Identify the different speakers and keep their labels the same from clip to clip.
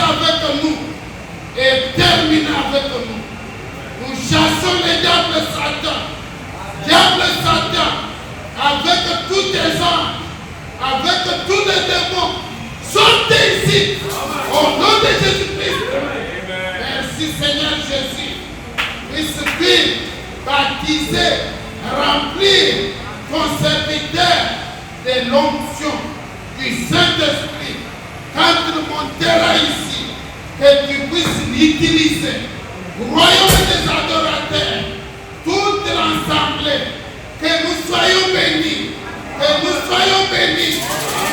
Speaker 1: avec nous et terminer avec nous. Nous chassons les diables Satan. Diable Satan, avec tous tes anges, avec tous les démons, sortez ici. Au nom de Jésus-Christ. Merci Seigneur Jésus. Puisse-t-il baptiser, remplir ton serviteur de l'onction du Saint-Esprit. Quand tu monteras ici, que tu puisses l'utiliser. Royaume des adorateurs, toute l'assemblée, que nous soyons bénis,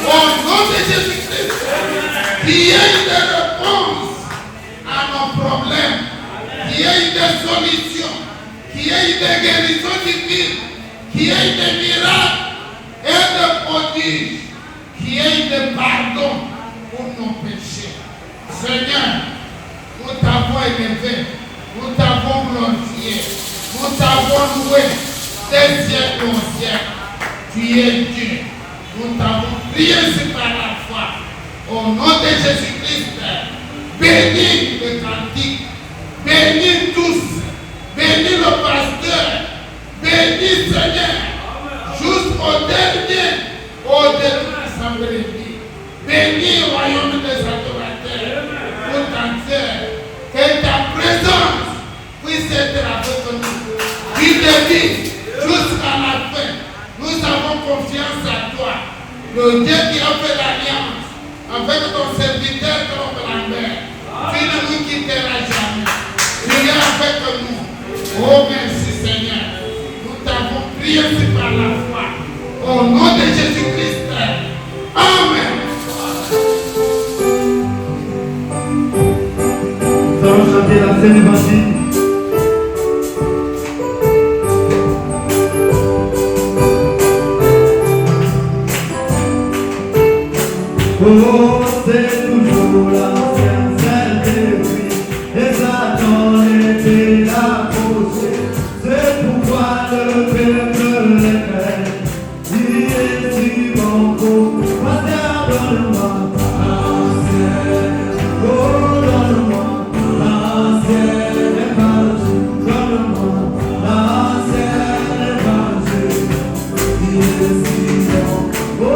Speaker 1: au nom de Jésus-Christ, qu'il y ait des réponses à nos problèmes, qu'il y ait des solutions, qu'il y ait des guérisons divines, qu'il y ait des miracles et des prodiges, qu'il y ait des pardons pour nos péchés. Seigneur, nous t'avons élevé, nous t'avons glorifié, nous t'avons loué des siècles au siècle. Tu es Dieu. Nous t'avons prié par la foi. Au nom de Jésus-Christ, bénis le cantique, bénis tous, bénis le pasteur, bénis Seigneur, jusqu'au dernier assemblée. Bénis le royaume des adorateurs, tout entier, que ta présence puisse être avec nous. Du début jusqu'à la fin, nous avons confiance à toi, le Dieu qui a fait l'alliance avec ton serviteur comme Lambert. Tu ne nous quitteras jamais. Tu es avec nous. Oh merci Seigneur. Nous t'avons prié par la foi. Au nom de Jésus-Christ. Amen.
Speaker 2: Nous allons chanter la scène évangile. Oh, c'est toujours l'ancien Saint-Esprit, et Satan était la cause. C'est pourquoi le peuple les craint. Il est si bon pour Pasteur, donne-moi l'ancien. Oh, donne-moi l'ancien évangile. Donne-moi l'ancien évangile. Il est si bon. Oh,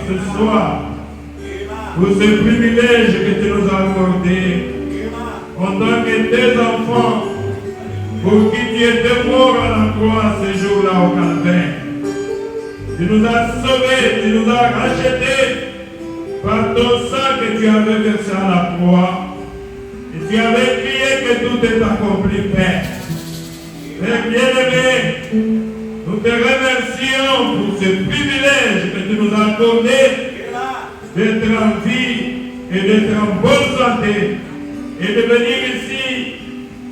Speaker 3: ce soir pour ce privilège que tu nous as accordé en tant que tes enfants pour qui tu étais mort à la croix ce jour-là au Calvaire. Tu nous as sauvés, tu nous as rachetés par ton sang que tu avais versé à la croix. Et tu avais crié que tout est accompli, Père. Père bien-aimé, nous te remercions pour ce privilège que tu nous as accordé d'être en vie et d'être en bonne santé et de venir ici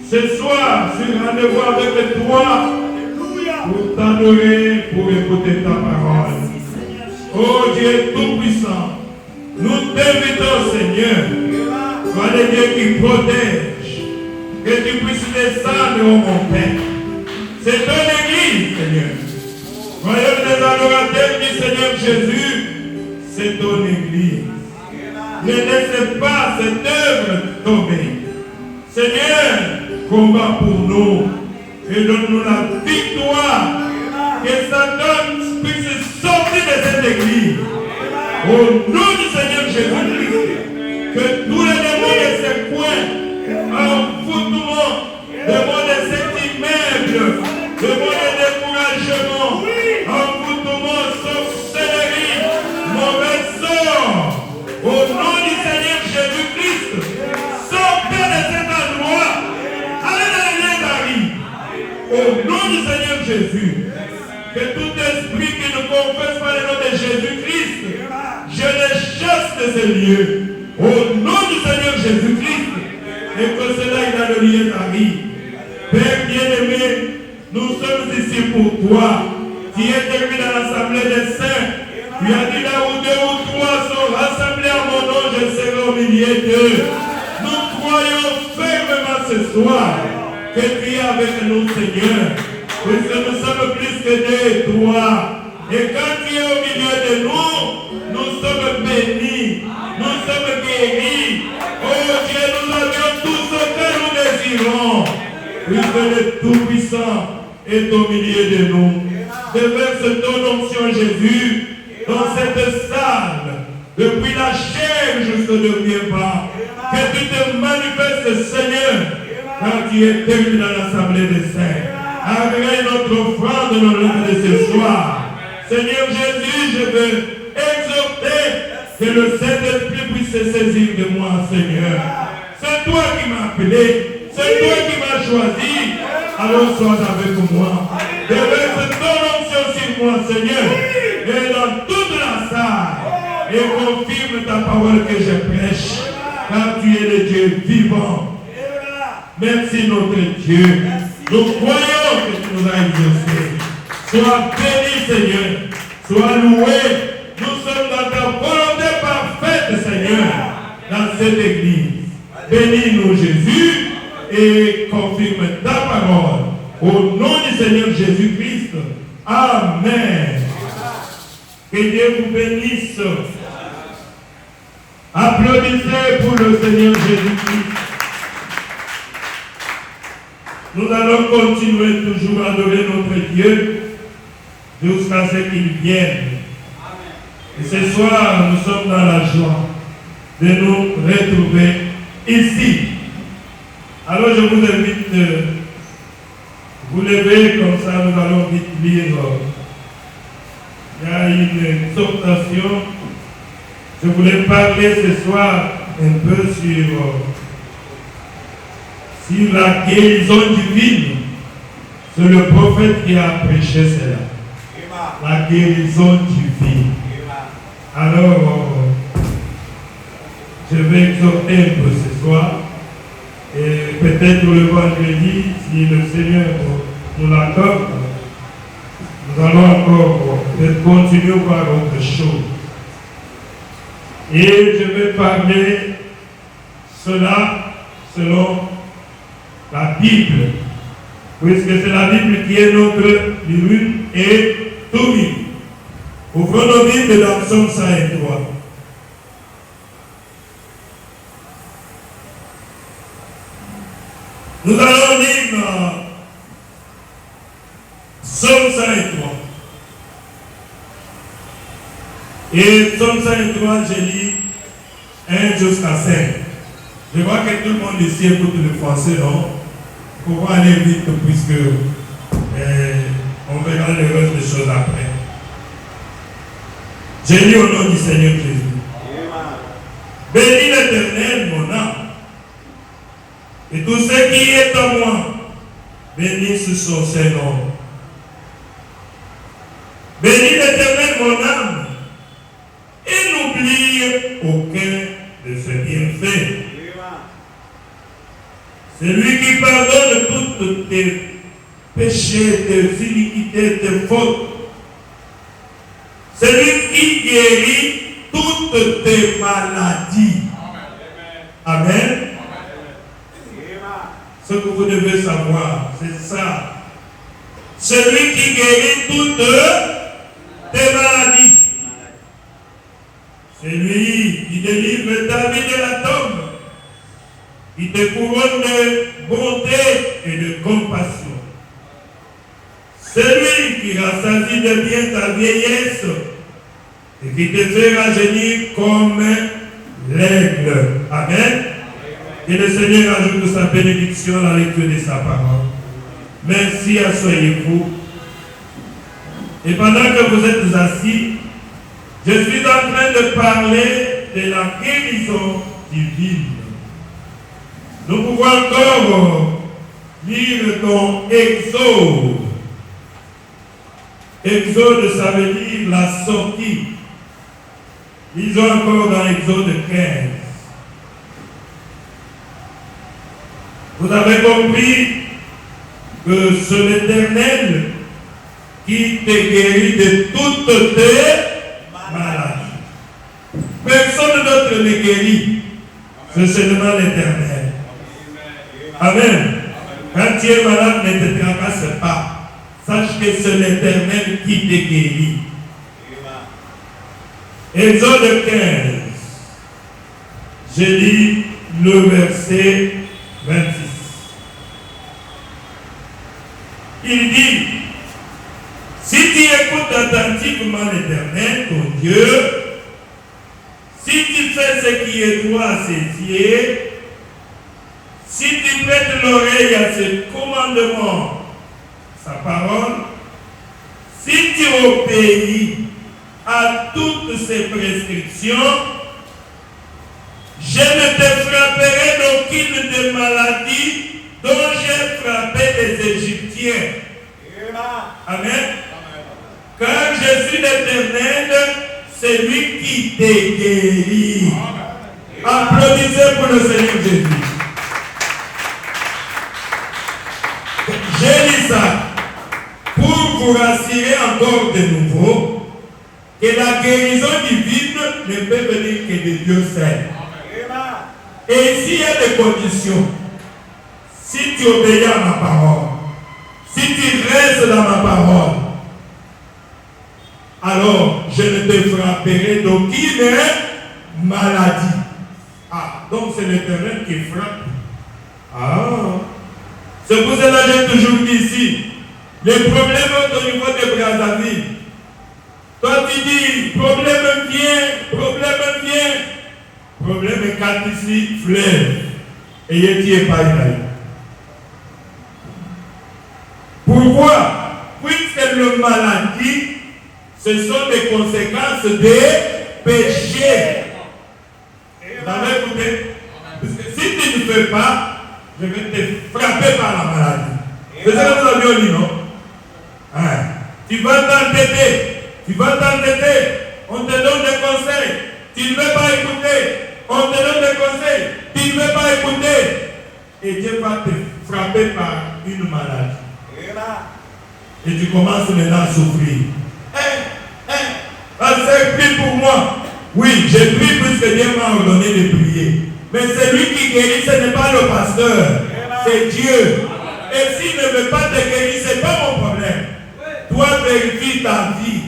Speaker 3: ce soir sur rendez-vous avec toi pour t'adorer, pour écouter ta parole. Oh Dieu tout-puissant, nous t'invitons, Seigneur, toi le Dieu qui protège, que tu puisses descendre, oh mon Père. C'est ton église, Seigneur. Royaume des adorateurs du Seigneur Jésus, c'est ton église. Ne laisse pas cette œuvre tomber. Seigneur, combat pour nous et donne-nous la victoire. Que Satan puisse sortir de cette église. Au nom du Seigneur Jésus-Christ, que tous les démons de ce coin, envoûtement, démons de cet immeuble, démons de découragement, envoûtement, sorcellerie, mauvais sort, au nom du Seigneur Jésus-Christ, sortez de cet endroit, allez dans les Marie, au nom du Seigneur Jésus, que tout esprit qui ne confesse pas le nom de Jésus-Christ, je les chasse de ces lieux, au nom du Seigneur Jésus-Christ, et que cela est dans le lieu Marie. Père bien-aimé, nous sommes ici pour toi. Tu es terminé dans l'assemblée des saints. Tu as dit là où deux ou trois sont rassemblés à mon nom, je serai au milieu d'eux. Nous croyons fermement ce soir que tu es avec nous, Seigneur. Puisque nous sommes plus que deux et trois. Et quand tu es au milieu de nous, nous sommes bénis. Nous sommes guéris. Oh Dieu, nous avions tout ce que nous désirons. Puisque le Tout-Puissant est au milieu de nous. Déverse ton onction, Jésus, dans cette salle, depuis la chair jusqu'au dernier pas. Que tu te manifestes, Seigneur, quand tu es terminé dans l'assemblée des saints. Agrée notre offrande dans le nom de ce soir. Seigneur Jésus, je veux exhorter que le Saint-Esprit puisse se saisir de moi, Seigneur. C'est toi qui m'as appelé. C'est toi qui m'as choisi. Alors sois avec moi. Déverse ton onction sur moi, Seigneur. Et dans toute la salle. Et confirme ta parole que je prêche. Car tu es le Dieu vivant. Merci notre Dieu. Nous croyons que tu nous as exaucés. Sois béni, Seigneur. Sois loué. Nous sommes dans ta volonté parfaite, Seigneur. Dans cette église. Bénis-nous, Jésus. Et confirme ta parole. Au nom du Seigneur Jésus-Christ. Amen. Que Dieu vous bénisse. Applaudissez pour le Seigneur Jésus-Christ. Nous allons continuer toujours à adorer notre Dieu jusqu'à ce qu'il vienne. Et ce soir, nous sommes dans la joie de nous retrouver ici. Alors je vous invite de vous lever comme ça, nous allons vite lire. Il y a une exhortation. Je voulais parler ce soir un peu sur la guérison divine. C'est le prophète qui a prêché cela. La guérison divine. Alors, je vais exhorter un peu ce soir. Et peut-être le vendredi, si le Seigneur nous l'accorde, nous allons encore peut-être continuer par autre chose. Et je vais parler cela selon la Bible, puisque c'est la Bible qui est notre une et tout. Ouvrons nos Bibles dans Psaume 103. Nous allons lire Psaume 103. Et Psaume 103, j'ai lu 1 jusqu'à 5. Je vois que tout le monde ici écoute le français, non? Pour aller vite, puisque on verra le reste des choses après. J'ai lu au nom du Seigneur Jésus. Bénis l'Éternel, mon âme, et tout ce qui est en moi, bénisse son Saint-Nom. Bénis l'Éternel, mon âme, et n'oublie aucun de ses bienfaits. C'est lui qui pardonne toutes tes péchés, tes iniquités, tes fautes. C'est lui qui guérit toutes tes maladies. Amen. Ce que vous devez savoir, c'est ça. C'est lui qui guérit toutes tes maladies. C'est lui qui délivre ta vie de la tombe. Il te couronne de bonté et de compassion. C'est lui qui rassasie de bien ta vieillesse et qui te fait rajeunir comme l'aigle. Amen. Et le Seigneur ajoute sa bénédiction à la lecture de sa parole. Merci, asseyez-vous. Et pendant que vous êtes assis, je suis en train de parler de la guérison divine. Nous pouvons encore lire dans Exode. Exode, ça veut dire la sortie. Lisons encore dans Exode 15. Vous avez compris que c'est l'Éternel qui te guérit de toutes tes maladies. Personne d'autre ne guérit. C'est seulement l'Éternel. Amen. Quand tu es malade, ne te tracasse pas. Sache que c'est l'Éternel qui te guérit. Exode 15. Je lis le verset 26. Il dit, si tu écoutes attentivement l'Éternel, ton Dieu, si tu fais ce qui est droit à ses yeux, si tu prêtes l'oreille à ses commandements, sa parole, si tu obéis à toutes ses prescriptions, je ne te frapperai d'aucune des maladies dont j'ai frappé les Égyptiens. Amen. Car je suis l'Éternel, c'est lui qui te guérit. Applaudissez pour le Seigneur Jésus. J'ai dit ça pour vous rassurer encore de nouveau que la guérison divine ne peut venir que de Dieu seul. Et ici, il y a des conditions. Si tu obéis à ma parole, si tu restes dans ma parole, alors je ne te frapperai d'aucune maladie. Ah, donc c'est l'Éternel qui frappe. Ah, c'est pour cela que j'ai toujours dit ici, les problèmes sont au niveau de Brazzaville. Toi tu dis, problème vient, problème quand ici, fleuve. Et tu es pas ici. Pourquoi? Puisque le maladie, ce sont des conséquences des péchés. Vous avez écouté? Parce que si tu ne fais pas, je vais te frapper par la maladie. C'est ça que nous avions dit, non? Hein? Tu vas t'entêter, on te donne des conseils, tu ne veux pas écouter, on te donne des conseils, tu ne veux pas écouter, et Dieu va te frapper par une maladie. Et tu commences maintenant à souffrir. C'est prie pour moi. Oui, j'ai prié puisque Dieu m'a ordonné de prier. Mais c'est lui qui guérit, ce n'est pas le pasteur, c'est Dieu. Et s'il ne veut pas te guérir, ce n'est pas mon problème. Toi, vérifie ta vie.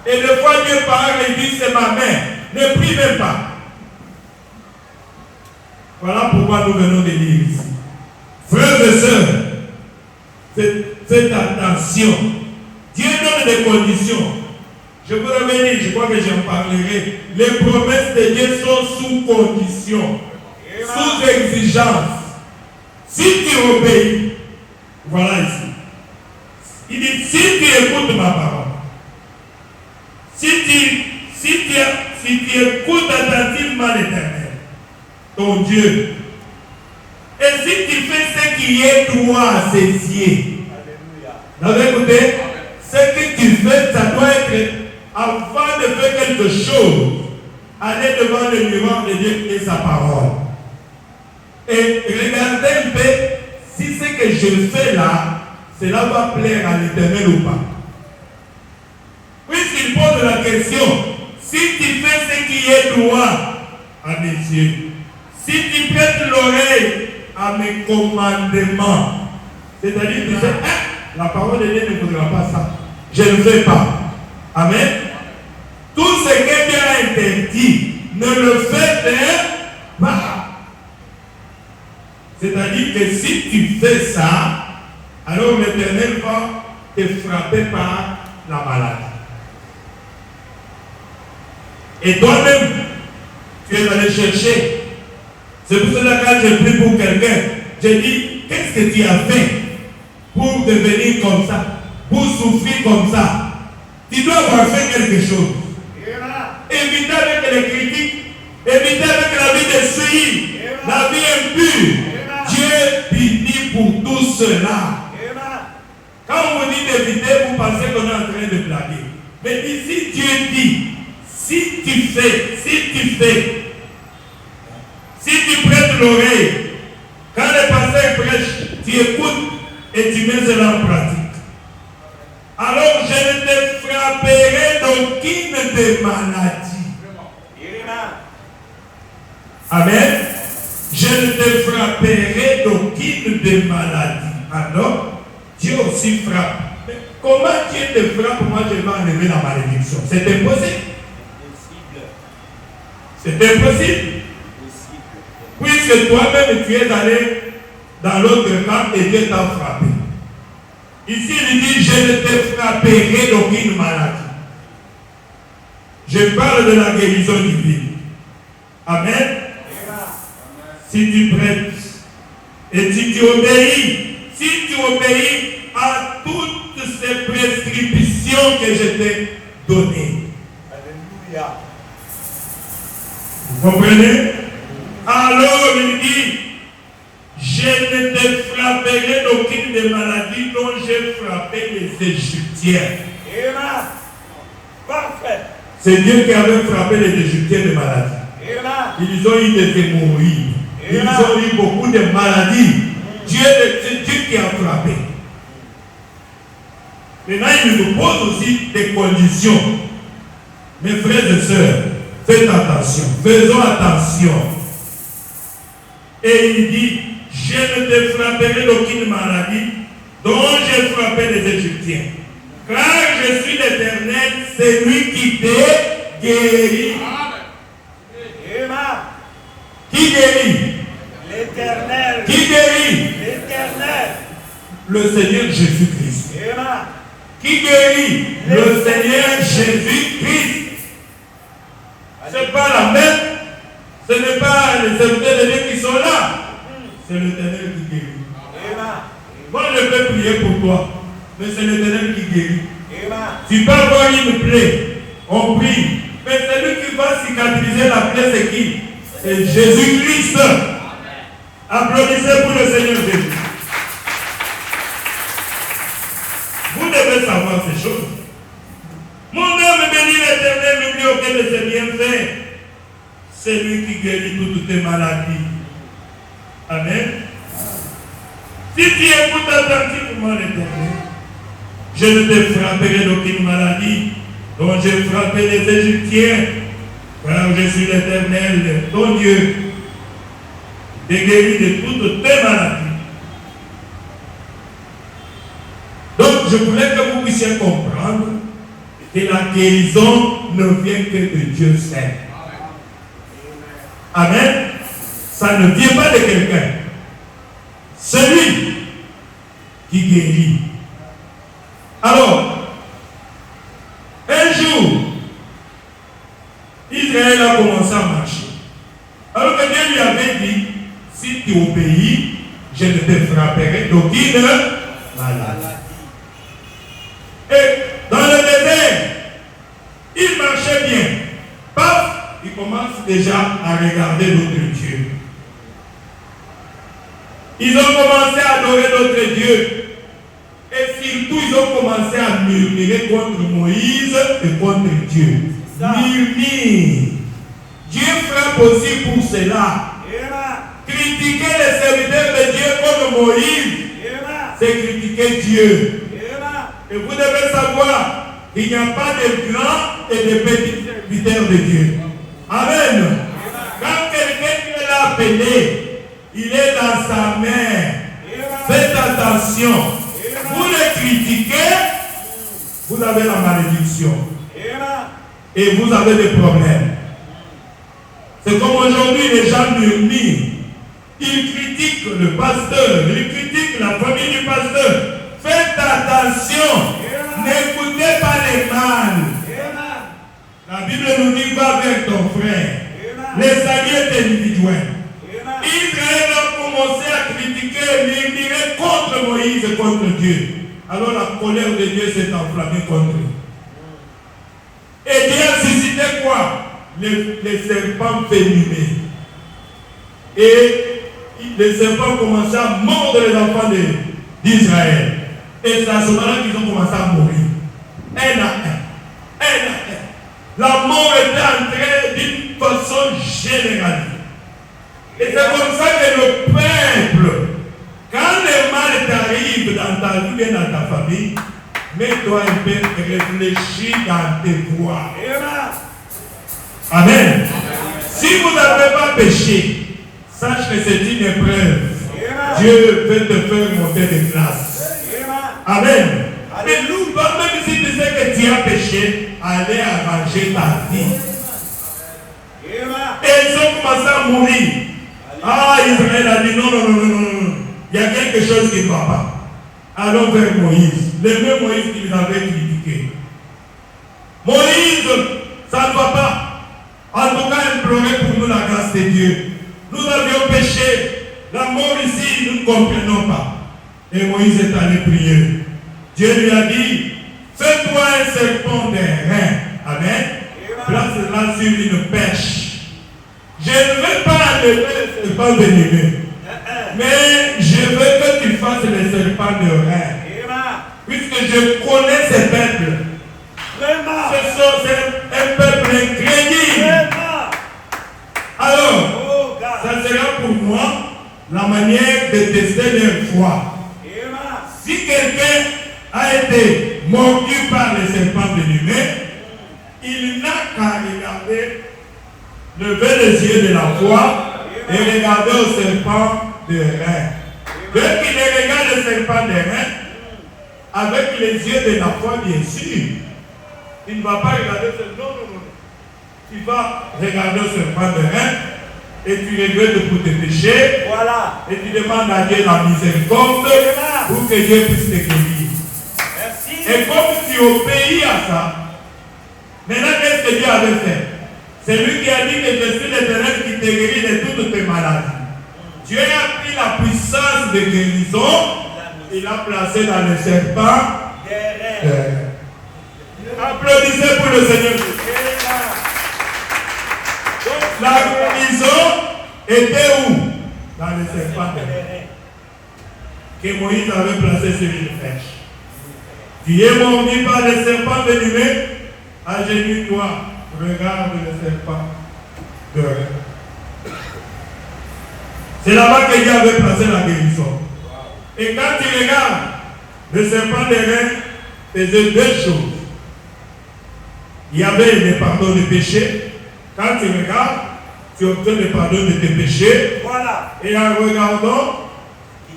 Speaker 3: Et des fois, Dieu parle et dit, c'est ma main. Ne prie même pas. Voilà pourquoi nous venons de lire ici. Frères et sœurs, faites attention. Dieu donne des conditions. Je vous l'avais dit, je crois que j'en parlerai. Les promesses de Dieu sont sous condition, sous exigence. Si tu obéis, voilà ici. Il dit, si tu écoutes ma parole, si tu écoutes attentivement l'Éternel, ton Dieu, et si tu fais ce qui est droit à ses yeux, vous avez écouté? Ce que tu fais, ça doit être, avant de faire quelque chose, aller devant le miroir de Dieu et sa parole. Et regardez un peu si ce que je fais là, cela va plaire à l'Éternel ou pas. Puisqu'il pose la question, si tu fais ce qui est droit à mes yeux, si tu prêtes l'oreille à mes commandements, c'est-à-dire tu sais, la parole de Dieu ne voudra pas ça, je ne fais pas. Amen. Tout ce que Dieu a interdit, ne le faites pas. C'est-à-dire que si tu fais ça, alors l'Éternel va te frapper par la maladie. Et toi-même, tu es allé chercher. C'est pour cela que quand j'ai pris pour quelqu'un, j'ai dit, qu'est-ce que tu as fait pour devenir comme ça, pour souffrir comme ça? Tu dois avoir fait quelque chose. Éviter avec les critiques, éviter avec la vie de suie, la vie impure. Dieu punit pour tout cela. Quand vous dites éviter, vous pensez qu'on est en train de blaguer. Mais ici, Dieu dit, si tu prêtes l'oreille, quand le pasteur prêche, tu écoutes et tu mets cela en pratique. Alors je ne te frapperai d'aucune des maladies. Amen. Je ne te frapperai d'aucune des maladies. Alors, Dieu aussi frappe. Mais comment Dieu te frappe? Moi, je vais enlever la malédiction. C'est impossible. C'est impossible. Puisque toi-même, tu es allé dans l'autre camp et Dieu t'a frappé. Ici, il dit, je ne te frapperai d'aucune maladie. Je parle de la guérison divine. Amen. Si tu prêtes et si tu obéis à toutes ces prescriptions que je t'ai données. Alléluia. Vous comprenez? Alors il dit, je ne te frapperai d'aucune des maladies dont j'ai frappé les Égyptiens. Amen. Parfait. C'est Dieu qui avait frappé les Égyptiens de maladies. Amen. Ils ont eu des hémorroïdes. Ils ont eu beaucoup de maladies. C'est Dieu qui a frappé. Maintenant, il nous pose aussi des conditions. Mes frères et sœurs, faites attention. Faisons attention. Et il dit, je ne te frapperai d'aucune maladie dont j'ai frappé les Égyptiens. Car je suis l'Éternel, c'est lui qui te guérit. Amen. Qui guérit? L'Éternel. Qui guérit? L'Éternel. Le Seigneur Jésus-Christ. Amen. Qui guérit? Le Seigneur Jésus-Christ. Ce n'est pas la même. Ce n'est pas les serviteurs de Dieu qui sont là. C'est l'Éternel qui guérit. Amen. Moi, je peux prier pour toi, mais c'est l'Éternel qui guérit. Amen. Tu peux avoir une plaie, on prie, mais celui qui va cicatriser la plaie, c'est qui? C'est Jésus-Christ. Applaudissez pour le Seigneur Jésus. Vous devez savoir ces choses. Mon âme bénit l'Éternel, n'oublie aucun de ses bienfaits. C'est lui qui guérit toutes tes maladies. Amen. Si tu écoutes attentivement l'Éternel, je ne te frapperai d'aucune maladie dont j'ai frappé les Égyptiens, car je suis l'Éternel, ton Dieu, te guéris de toutes tes maladies. Donc, je voulais que vous puissiez comprendre que la guérison ne vient que de Dieu seul. Amen. Ça ne vient pas de quelqu'un. Celui qui guérit. Alors, un jour, Israël a commencé à marcher. Alors que Dieu lui avait dit, si tu obéis, je ne te frapperai d'aucune maladie. Et dans le désert, il marchait bien. Paf, il commence déjà à regarder d'autres dieux. Ils ont commencé à adorer d'autres dieux. Et surtout, ils ont commencé à murmurer contre Moïse et contre Dieu. Murmure. Dieu frappe aussi pour cela. Critiquer les serviteurs de Dieu comme Moïse, c'est critiquer Dieu. Et vous devez savoir qu'il n'y a pas de grands et de petits serviteurs de Dieu. Amen. Quand quelqu'un l'a appelé, il est dans sa main. Faites attention. Vous le critiquez, vous avez la malédiction. Et vous avez des problèmes. C'est comme aujourd'hui, les gens murmurent. Ils critiquent le pasteur, ils critiquent la famille du pasteur. Faites attention. N'écoutez pas les mal. La Bible nous dit, va avec ton frère. Les salut est individuel. Israël a commencé à critiquer, murmurer contre Moïse et contre Dieu. Alors la colère de Dieu s'est enflammée contre eux. Et Dieu a suscité quoi? Les serpents venimeux. Et les serpents commençaient à mordre les enfants d'Israël. Et c'est à ce moment-là qu'ils ont commencé à mourir. Un à un. La mort était entrée d'une façon générale. Et c'est comme ça que le peuple, quand le mal t'arrive dans ta vie et dans ta famille, mets-toi un peu réfléchis dans tes voies. Amen. Si vous n'avez pas péché, sache que c'est une épreuve. Dieu veut te faire monter de classe. Amen. Mais nous, même si tu sais que tu as péché, allez arranger ta vie. Et ils ont commencé à mourir. Ah, Israël a dit non. Il y a quelque chose qui ne va pas. Allons vers Moïse. Le même Moïse qui nous avait critiqué. Moïse, ça ne va pas. En tout cas, implorez pour nous la grâce de Dieu. Nous avions péché. La mort ici, nous ne comprenons pas. Et Moïse est allé prier. Dieu lui a dit, fais-toi un serpent de rein. Amen. Place-la sur une perche. Je ne veux pas enlever le serpent venimeux. Mais je veux que tu fasses le serpent de rein. Puisque je connais ce peuple. C'est un peuple incrédible. Alors, ça sera pour moi la manière de tester leur foi. Si quelqu'un a été mordu par le serpent venimeux, il n'a qu'à regarder, lever les yeux de la foi et regarder au serpent de rein. Dès qu'il regarde le serpent de rein, avec les yeux de la foi, bien sûr, il ne va pas regarder ce serpent. Non. Tu vas regarder au serpent de rein et tu regrettes pour tes péchés. Voilà. Et tu demandes à Dieu la miséricorde pour que Dieu puisse te guérir. Merci. Et comme tu obéis à ça, maintenant qu'est-ce que Dieu avait fait? C'est lui qui a dit que je suis l'Éternel qui te guérit de toutes tes maladies. Dieu a pris la puissance de guérison, il a placé dans le serpent. Applaudissez pour le Seigneur. Donc la guérison était où? Dans le serpent que Moïse avait placé sur une flèche. Tu es mordu par le serpent venimeux, agenouille-toi, regarde le serpent de rein. C'est là-bas que Dieu avait placé la guérison. Et quand tu regardes, le serpent de rein faisait deux choses. Il y avait le pardon des péchés. Quand tu regardes, tu obtiens le pardon de tes péchés. Voilà. Et en regardant,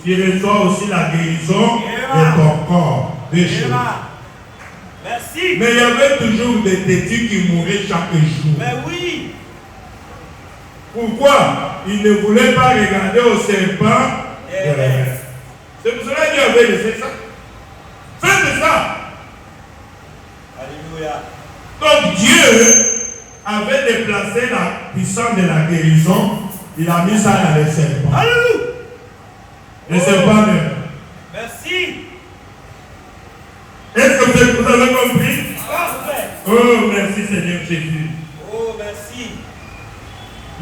Speaker 3: tu reçois aussi la guérison de ton corps. Deux choses. Merci. Mais il y avait toujours des têtus qui mouraient chaque jour. Mais oui. Pourquoi? Ils ne voulaient pas regarder au serpent. C'est pour cela qu'il avait laissé ça. Faites ça. Alléluia. Donc Dieu avait déplacé la puissance de la guérison, il a mis ça dans les serpents.
Speaker 4: Alléluia.
Speaker 3: Les serpents meurent.
Speaker 4: Merci.
Speaker 3: Est-ce que vous avez compris?
Speaker 4: Parfait.
Speaker 3: Oh, merci Seigneur Jésus.
Speaker 4: Oh, merci.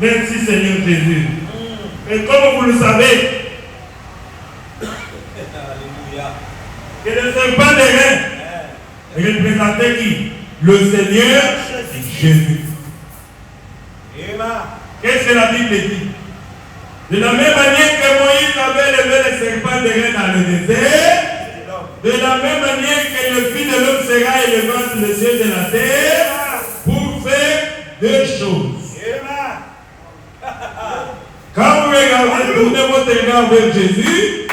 Speaker 3: Merci Seigneur Jésus. Et comme vous le savez,
Speaker 4: Alléluia.
Speaker 3: que le serpent des reins représentait qui? Le Seigneur Jésus.
Speaker 4: Amen.
Speaker 3: Qu'est-ce que la Bible dit? De la même manière que Moïse avait levé le serpent des reins dans le désert, de la même manière que le Fils de l'homme sera élevé entre le ciel et la terre pour faire deux choses.
Speaker 4: Amen.
Speaker 3: Quand vous regardez, tournez votre regard vers Jésus,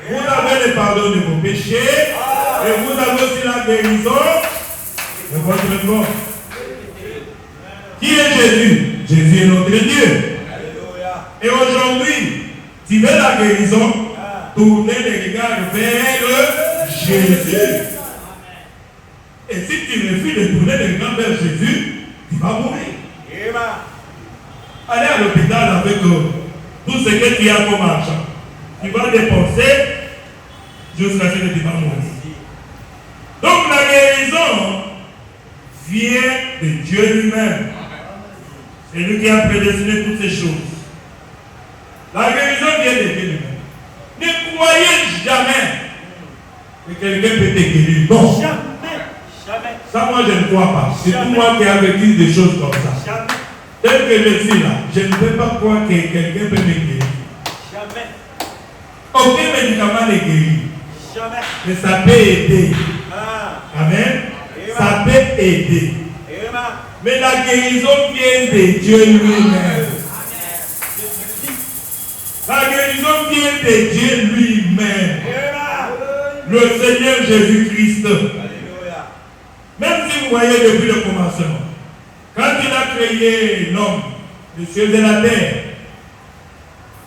Speaker 3: vous avez le pardon de vos péchés et vous avez aussi la guérison de votre corps. Qui est Jésus? Jésus est notre Dieu.
Speaker 4: Alléluia.
Speaker 3: Et aujourd'hui, tu veux la guérison, tournez les regards vers Jésus. Et si tu refuses de tourner les regards vers Jésus, tu vas mourir.
Speaker 4: Amen.
Speaker 3: Allez à l'hôpital avec tout ce que tu as comme argent. Tu vas dépenser jusqu'à ce que tu vas mourir. Donc la guérison vient de Dieu lui-même. C'est lui qui a prédestiné toutes ces choses. La guérison vient de Dieu lui-même. Ne croyez jamais que quelqu'un peut te guérir. Non.
Speaker 4: Jamais. Jamais.
Speaker 3: Ça, moi, je ne crois pas. C'est tout moi qui ai vécu des choses comme ça.
Speaker 4: Jamais.
Speaker 3: Tel que je suis là, je ne peux pas croire que quelqu'un peut me guérir.
Speaker 4: Jamais.
Speaker 3: Aucun médicament ne guérit.
Speaker 4: Jamais.
Speaker 3: Mais ça peut aider.
Speaker 4: Ah.
Speaker 3: Amen. Ça peut aider.
Speaker 4: Amen.
Speaker 3: Mais la guérison vient de Dieu lui-même. La guérison vient de Dieu lui-même.
Speaker 4: Amen.
Speaker 3: Le Seigneur Jésus-Christ.
Speaker 4: Alléluia.
Speaker 3: Même si vous voyez depuis le commencement, quand il a créé l'homme, le ciel et la terre,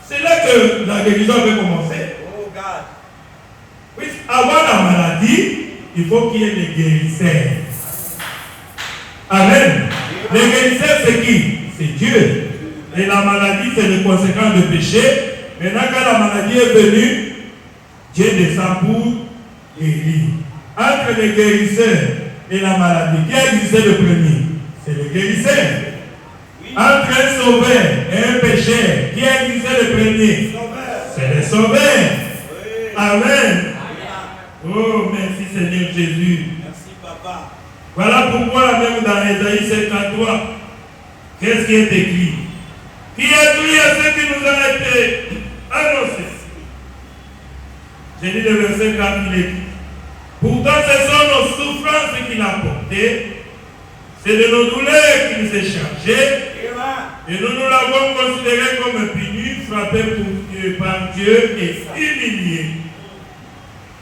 Speaker 3: c'est là que la guérison avait commencé.
Speaker 4: Oh God.
Speaker 3: Oui, avant la maladie, il faut qu'il y ait des guérisseurs. Amen. Les guérisseurs, c'est qui? C'est Dieu. Et la maladie, c'est le conséquent de péché. Maintenant, quand la maladie est venue, Dieu descend pour guérir. Entre les guérisseurs et la maladie, qui a existé le premier? C'est le guérisseur. Entre un sauveur et un pécheur, qui a existé le premier? C'est le sauveur. Amen. Oh, merci Seigneur Jésus.
Speaker 4: Merci Papa.
Speaker 3: Voilà pourquoi même dans Ésaïe 53, qu'est-ce qui est écrit? Qui a cru à ce qui nous a été annoncé? J'ai dit le verset 4, il est dit. Pourtant, ce sont nos souffrances qu'il a portées, c'est de nos douleurs qu'il s'est chargé, et nous l'avons considéré comme puni, frappé par Dieu et humilié.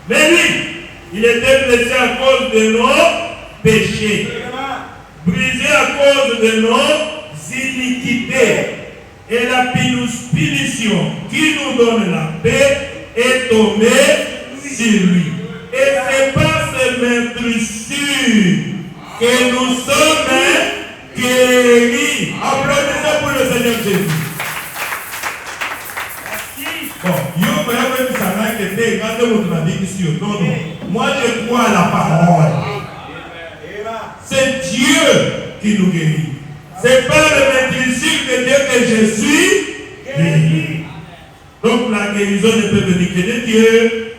Speaker 3: Mais lui, il était blessé à cause de nos péchés, brisé à cause de nos iniquités, et la punition qui nous donne la paix est tombée sur lui. Et c'est par ce maîtrise que nous sommes guéris. Applaudissez pour le Seigneur Jésus. Bon, moi je crois à la parole. C'est Dieu qui nous guérit. C'est par le maîtrise de Dieu que je suis guéri. Donc la guérison ne peut venir que de Dieu.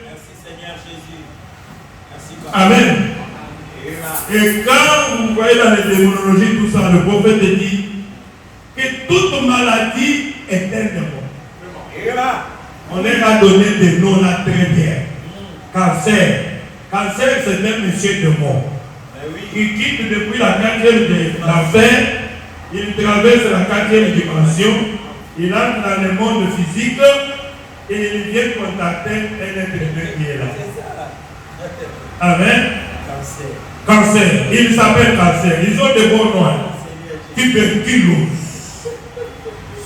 Speaker 4: Merci Seigneur Jésus. Merci Papa.
Speaker 3: Amen. Et quand vous voyez dans les démonologies, tout ça, le prophète dit que toute maladie est un démon. On est à donner des noms là très bien. Cancer. Cancer, c'est un monsieur démon. Il quitte depuis la 4e de l'enfer, il traverse la 4e dimension, il entre dans le monde physique et il vient contacter un être humain qui est là. Amen. Cancer. Il s'appelle cancer. Ils ont des bons noms. Tuberculose.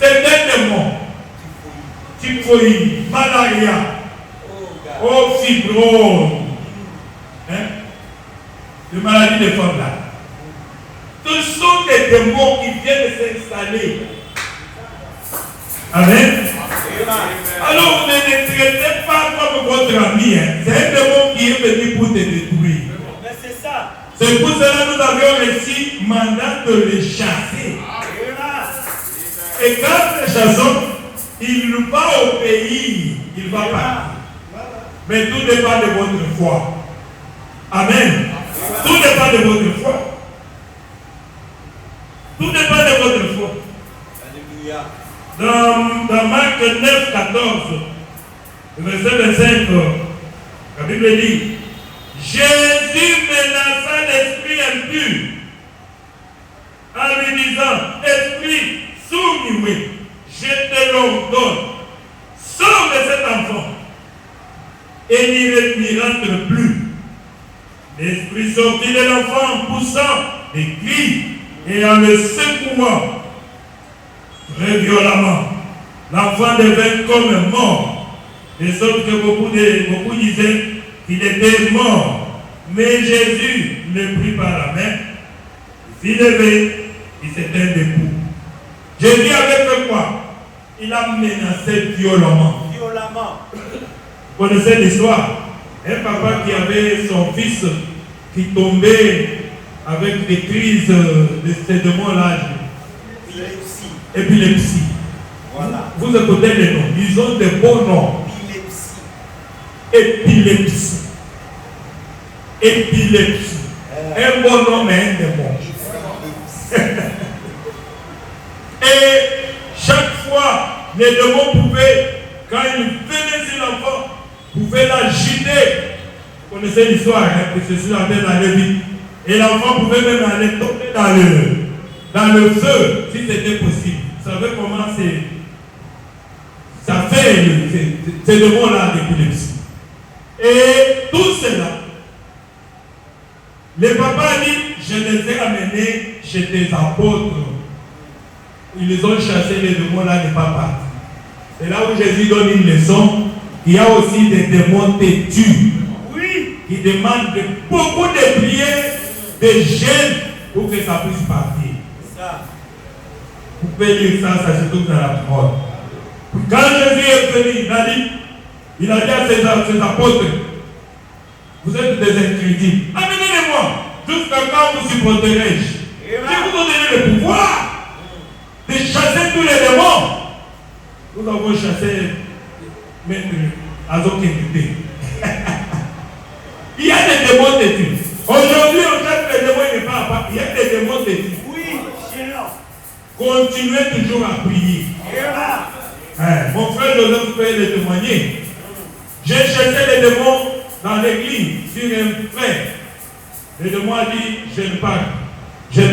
Speaker 3: C'est un démon. Typhoïde, malaria, fibrose, les maladies des femmes là. Tout Ce sont des démons qui viennent s'installer. Amen. Alors ne les traitez pas comme votre ami. C'est un démon qui est venu pour te détruire.
Speaker 4: Mais c'est ça.
Speaker 3: C'est pour cela que nous avions reçu mandat de les chasser. Et quand les chassons, il va obéir, il va pas. Mais tout dépend de votre foi. Amen. Tout dépend de votre foi. Tout dépend de votre foi.
Speaker 4: Alléluia.
Speaker 3: Dans Marc 9, 14, verset 25, la Bible dit, Jésus menaça l'esprit impur en lui disant, esprit sourd-muet, je te l'ordonne, sors de cet enfant et n'y rentre plus. L'esprit sortit de l'enfant en poussant des cris et en le secouant très violemment. L'enfant devint comme mort, de sorte que beaucoup disaient qu'il était mort. Mais Jésus le prit par la main, s'il levait, il s'éteint debout. Jésus avait fait quoi? Il a menacé violemment. Vous connaissez l'histoire? Un papa qui avait son fils qui tombait avec des crises de ces démons-là. Épilepsie.
Speaker 4: Voilà.
Speaker 3: Vous écoutez les noms. Ils ont des beaux noms. Épilepsie. Épilepsie. Un bon nom mais un démon. Et chaque fois, les démons pouvaient, quand ils venaient sur l'enfant, pouvaient l'agiter. Vous connaissez l'histoire, hein, que c'est sur la tête d'aller vite. Et l'enfant pouvait même aller tomber dans le feu, si c'était possible. Vous savez comment ça fait ces démons-là d'épilepsie. Et tout cela, le papa a dit, je les ai amenés chez tes apôtres. Ils les ont chassés, les démons-là n'est pas parti. C'est là où Jésus donne une leçon. Il y a aussi des démons têtus.
Speaker 4: Oui.
Speaker 3: Qui demandent beaucoup de prières, de jeûnes pour que ça puisse partir.
Speaker 4: Ça.
Speaker 3: Vous pouvez lire ça se trouve dans la parole. Quand Jésus est venu, il a dit à ses apôtres, vous êtes des incrédules. Amenez-les-moi. Jusqu'à quand vous supporterai-je? Je vous donnerai le pouvoir de chasser tous les démons. Nous avons chassé Maître Azokindé. Il y a des démons têtus. Aujourd'hui, on chasse les démons, il n'est pas à part. Il y a des démons têtus.
Speaker 4: Oui,
Speaker 3: continuez toujours à prier. Mon frère Joseph peut le témoigner. J'ai chassé les démons dans l'église sur un frère. Le démon a dit, je ne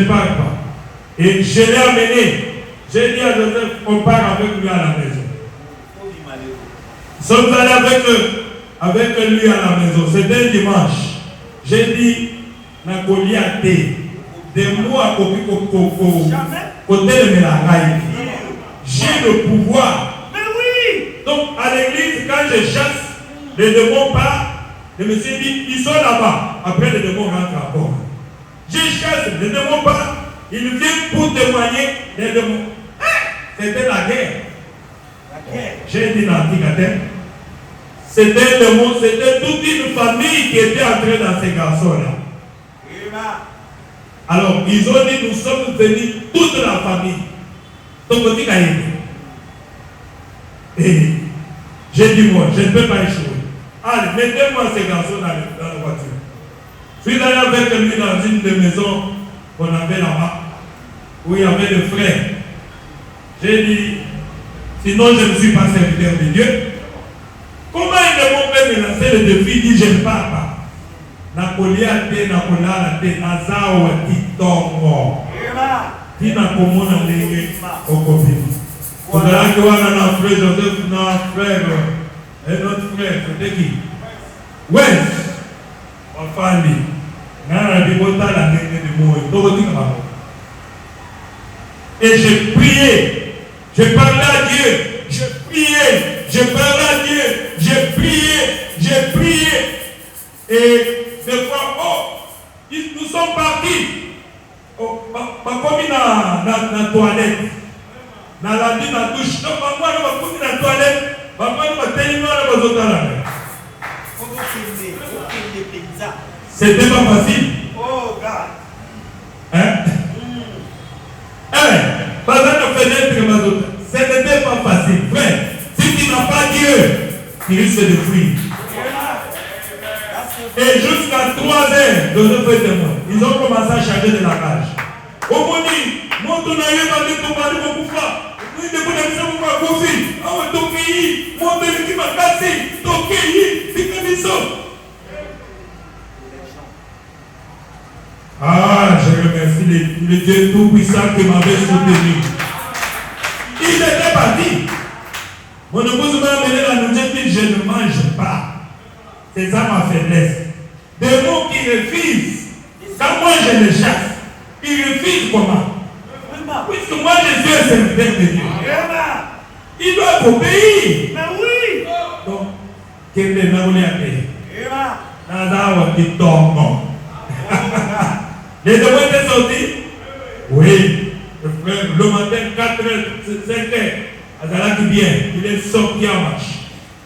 Speaker 3: parle pas. Et je l'ai amené. J'ai dit à Joseph, on part avec lui à la maison. Nous sommes allés avec lui à la maison. C'était un dimanche. J'ai dit, na kolia te. Des mots à côté de la j'ai le pouvoir.
Speaker 4: Mais oui.
Speaker 3: Donc à l'église, quand je chasse, les démons partent. Je me suis dit, ils sont là-bas. Après, les démons rentrent à bord. Je chasse, les démons partent. Ils viennent pour témoigner. Les démons. C'était la guerre. J'ai dit dans l'Antiquité. C'était un démon, c'était toute une famille qui était entrée dans ces garçons-là. Alors, ils ont dit, nous sommes venus toute la famille. Donc, on dit qu'il y a été. Et j'ai dit, moi, je ne peux pas échouer. Allez, mettez-moi ces garçons dans la voiture. Je suis allé avec lui dans une des maisons qu'on avait là-bas, où il y avait des frères. J'ai dit, sinon je ne suis pas serviteur de Dieu. Comment un démon peut me lancer le défi, dit je ne pars pas. Nakolia te, nakolala te, nazawa titongo. Tina komona ndenge okopi. Ozalaki wana na frère Joseph, na frère, un autre frère, c'était qui? West. Wafandi. Nana bibota la ndenge de moi. Tokotika bako. Et j'ai prié. Je parlais à Dieu. Je priais. Je parlais à Dieu. J'ai prié. J'ai prié. Et des fois, nous sommes partis. Oh, bakomi na toilette. Na landi na douche. Donc, bamwana bakomi na toilette. Bamwana bateli mwana bazotala. C'était pas facile.
Speaker 4: Oh, God.
Speaker 3: Hein? Ce n'était pas facile. Frère, si tu n'as pas Dieu, tu risques de fuir. Et jusqu'à 3 heures, ils ont commencé à charger de la cage. Au moins, moi, tu n'as eu pas de ton mari pour pouvoir. Oui, de vous avez ça pour ma copine. Ah, ton pays, mon pays qui m'a cassé. Ton pays, c'est comme ça. Ah, je remercie le Dieu Tout-Puissant qui m'avait soutenu. Il était parti. Mon épouse m'a amené la nourriture et dit, je ne mange pas. C'est ça ma faiblesse. Des mots qui refusent. Quand moi je les chasse, ils refusent comment? Puisque moi je suis un serviteur de Dieu. Il doit obéir.
Speaker 4: Mais oui.
Speaker 3: Donc, qu'est-ce que nous voulons appeler? Nada qui tombe. Les devoirs étaient sortis? Oui. Le matin, 4h, 5h, Azala qui vient, il est sorti en marche.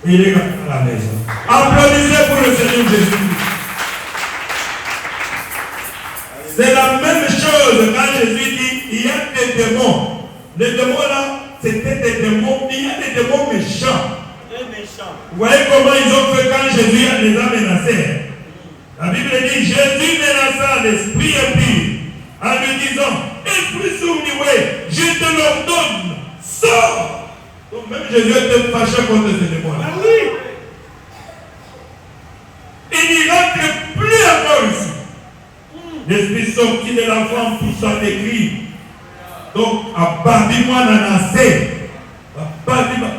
Speaker 3: Et il est rentré à la maison. Applaudissez pour le Seigneur Jésus. C'est la même chose quand Jésus dit, il y a des démons. Les démons là, c'était des démons, il y a des démons méchants.
Speaker 4: Très méchants.
Speaker 3: Vous voyez comment ils ont fait quand Jésus les a menacés? La Bible dit, Jésus menaça l'esprit impur en lui disant, esprit sourd-muet, je te l'ordonne, sors. Donc même Jésus était fâché contre ces démons-là.
Speaker 4: Mais oui.
Speaker 3: Il n'y rentre plus encore ici. L'esprit sorti de l'enfant poussant des cris. Donc, abattez-moi nanasé.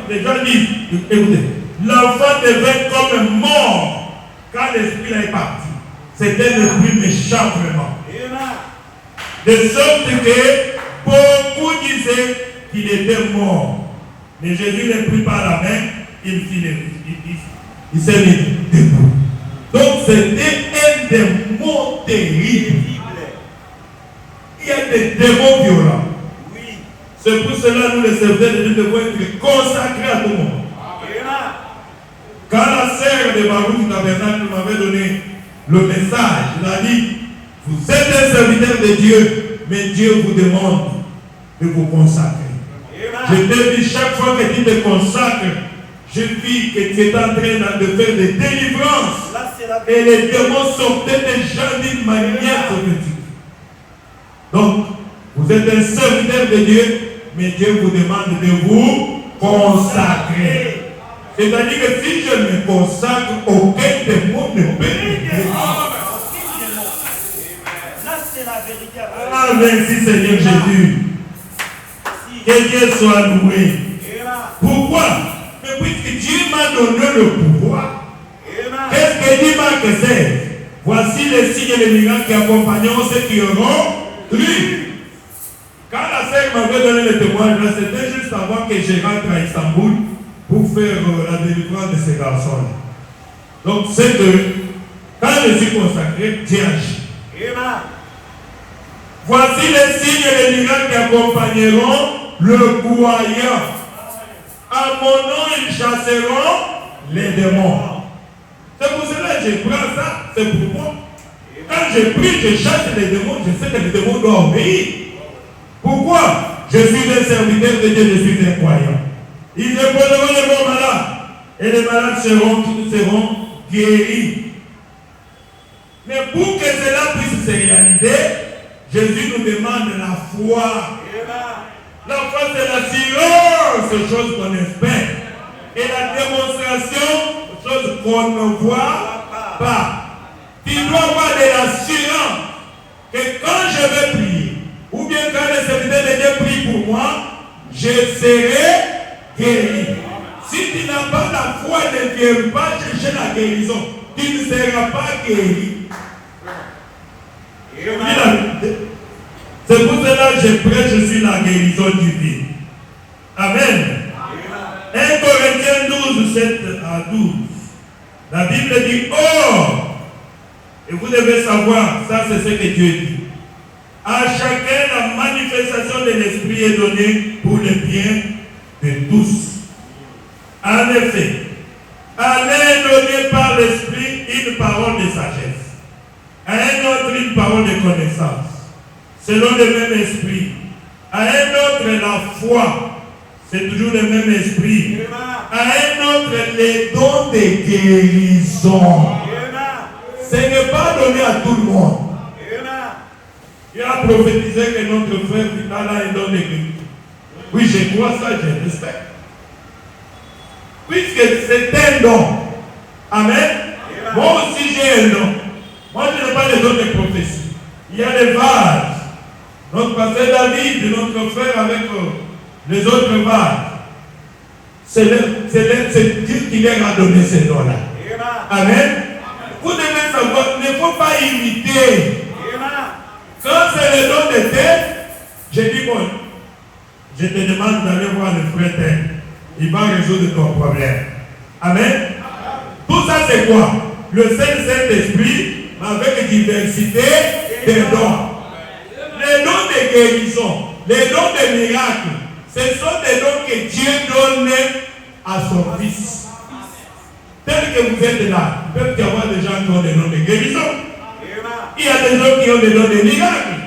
Speaker 3: Les gens disent, écoutez, l'enfant devait comme mort quand l'esprit est parti. C'était le plus méchant vraiment. De sorte que beaucoup disaient qu'il était mort. Mais Jésus ne prit pas la main, il s'est mis debout. Donc c'était un démon terrible. Il y a des démons violents.
Speaker 4: Oui.
Speaker 3: C'est pour cela que nous les serviteurs de Dieu devons être consacrés à tout le monde. Quand la sœur de Baruch du tabernacle m'avait donné le message, il a dit, vous êtes un serviteur de Dieu, mais Dieu vous demande de vous consacrer. Je te dis, chaque fois que tu te consacres, je vis que tu es en train de faire des délivrances. Et les démons sortaient des gens d'une manière prophétique. Donc, vous êtes un serviteur de Dieu, mais Dieu vous demande de vous consacrer. C'est-à-dire que si je me consacre, aucun démon ne peut me. Ah, merci Seigneur Jésus. Que Dieu soit loué. Pourquoi? Mais puisque Dieu m'a donné le pouvoir, qu'est-ce que dit Marc 16? Voici les signes et les miracles qui accompagneront ceux qui auront cru. Quand la sœur m'avait donné le témoignage, c'était juste avant que je rentre à Istanbul pour faire la délivrance de ces garçons. Donc c'est que quand je suis consacré, Dieu agit. Voici les signes et les miracles qui accompagneront le croyant. À mon nom, ils chasseront les démons. C'est pour cela que je prends ça, c'est pour moi. Quand je prie, je chasse les démons, je sais que les démons doivent obéir. Pourquoi? Je suis un serviteur de Dieu, je suis un croyant. Ils épouseront les bons malades, et les malades seront guéris. Mais pour que cela puisse se réaliser, Jésus nous demande la foi. La foi, c'est l'assurance aux choses qu'on espère. Et la démonstration aux choses qu'on ne voit pas. Tu dois avoir de l'assurance que quand je vais prier, ou bien quand le serviteur de Dieu prie pour moi, je serai guéri. Si tu n'as pas la foi, ne viens pas chercher la guérison. Tu ne seras pas guéri. C'est pour cela que je prêche, je suis la guérison divine. Amen. 1 Corinthiens 12, 7 à 12. La Bible dit, oh, et vous devez savoir, ça c'est ce que Dieu dit. À chacun manifestation de l'Esprit est donnée pour le bien de tous. En effet, à l'un est donné par l'Esprit une parole de sagesse, à un autre une parole de connaissance, selon le même Esprit, à un autre la foi, c'est toujours le même Esprit, à un autre les dons de guérison. Ce n'est pas donné à tout le monde. Il a prophétisé que notre frère Vital a un don de guérison. Oui, je crois ça, je respecte. Puisque c'est un don. Amen. Moi aussi j'ai un don. Moi je n'ai pas le don de prophétie. Il y a des vases. Notre pasteur David, notre frère avec les autres vases. C'est Dieu qui leur a donné ces dons-là. Amen. Vous devez savoir, il ne faut pas imiter. Quand c'est le don de tête, je dis bon, je te demande d'aller voir le frère tête. Il va résoudre ton problème. Amen. Tout ça c'est quoi? Le Saint-Esprit avec diversité des dons. Les dons de guérison, les dons de miracles, ce sont des dons que Dieu donne à son Fils. Tel que vous êtes là, il peut y avoir des gens qui ont des dons de guérison. Il y a des gens qui ont des dons de miracles.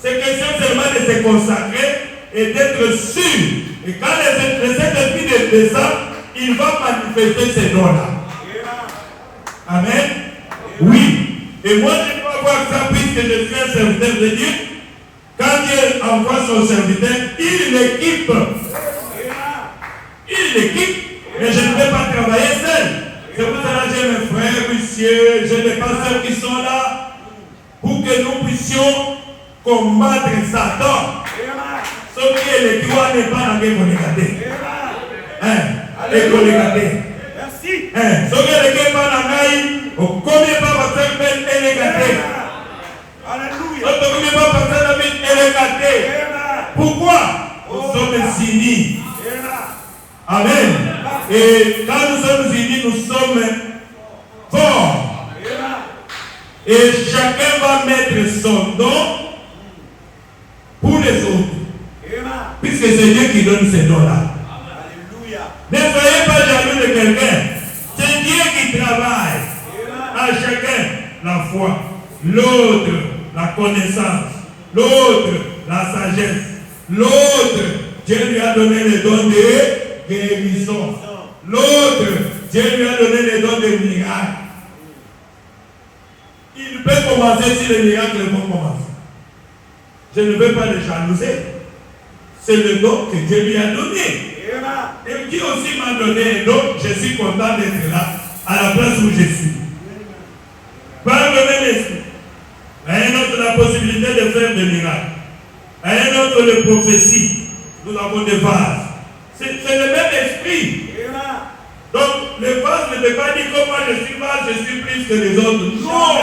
Speaker 3: C'est question seulement de se consacrer et d'être sûr. Et quand le Saint-Esprit descend, il va manifester ces dons-là. Amen. Oui. Et moi, je dois voir ça puisque je suis un serviteur de Dieu. Quand Dieu envoie son serviteur, il l'équipe. Il l'équipe. Mais je ne vais pas travailler seul. C'est pour cela que j'ai mes frères, messieurs, j'ai des pasteurs qui sont là pour que nous puissions combattre Satan. Sauf que le droit n'est pas dans les connectés. Les connectés. Merci. Sauf que le droit n'est pas dans les combien pas pasteur est négatif. Alléluia. Sauf que combien pas pasteur est négatif. Pourquoi? Nous sommes unis. Amen. Et quand nous sommes unis, nous sommes forts. Et chacun va mettre son don pour les autres. Puisque c'est Dieu qui donne ces dons-là. Ne soyez pas jaloux de quelqu'un. C'est Dieu qui travaille. À chacun la foi, l'autre la connaissance, l'autre la sagesse, l'autre Dieu lui a donné les dons de guérison, l'autre Dieu lui a donné les dons de miracles. Il peut commencer si les miracles vont commencer. Je ne veux pas le jalouser. C'est le don que Dieu lui a donné. Et Dieu aussi m'a donné un don. Je suis content d'être là, à la place où je suis. Par le même esprit. À un autre, la possibilité de faire des miracles. À un autre, la prophétie. Nous avons des vases. C'est le même esprit. Donc, le vase ne peut pas dire que moi je suis vase, je suis plus que les autres. Non!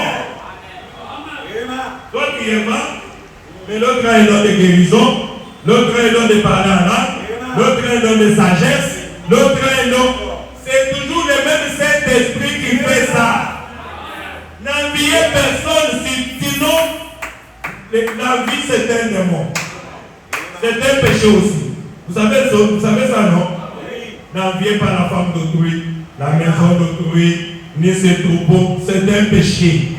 Speaker 3: Toi tu es vase, mais l'autre a un don de guérison, l'autre a un don de parler en langue, l'autre a un don de sagesse, l'autre a un don. C'est toujours le même Saint-Esprit qui fait ça. N'enviez personne, sinon la vie c'est un démon. C'est un péché aussi. Vous savez ça, non? N'enviez pas la femme d'autrui, la maison d'autrui, ni ses troupeaux. C'est un péché.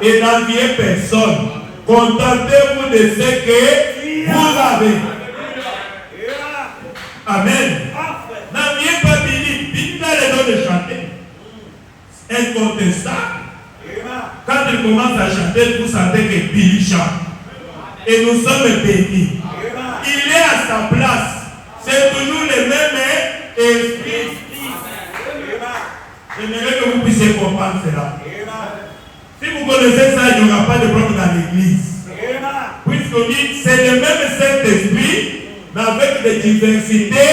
Speaker 3: Et n'enviez personne. Contentez-vous de ce que vous avez. Amen. N'enviez pas Billy. Billy a le don de chanter. Incontestable. Quand il commence à chanter, vous sentez que Billy chante. Et nous sommes bénis. Il est à sa place. C'est toujours le même esprit. J'aimerais que vous puissiez comprendre cela. Si vous connaissez ça, il n'y aura pas de problème dans l'église. Puisqu'on dit c'est le même Saint-Esprit, mais avec des diversités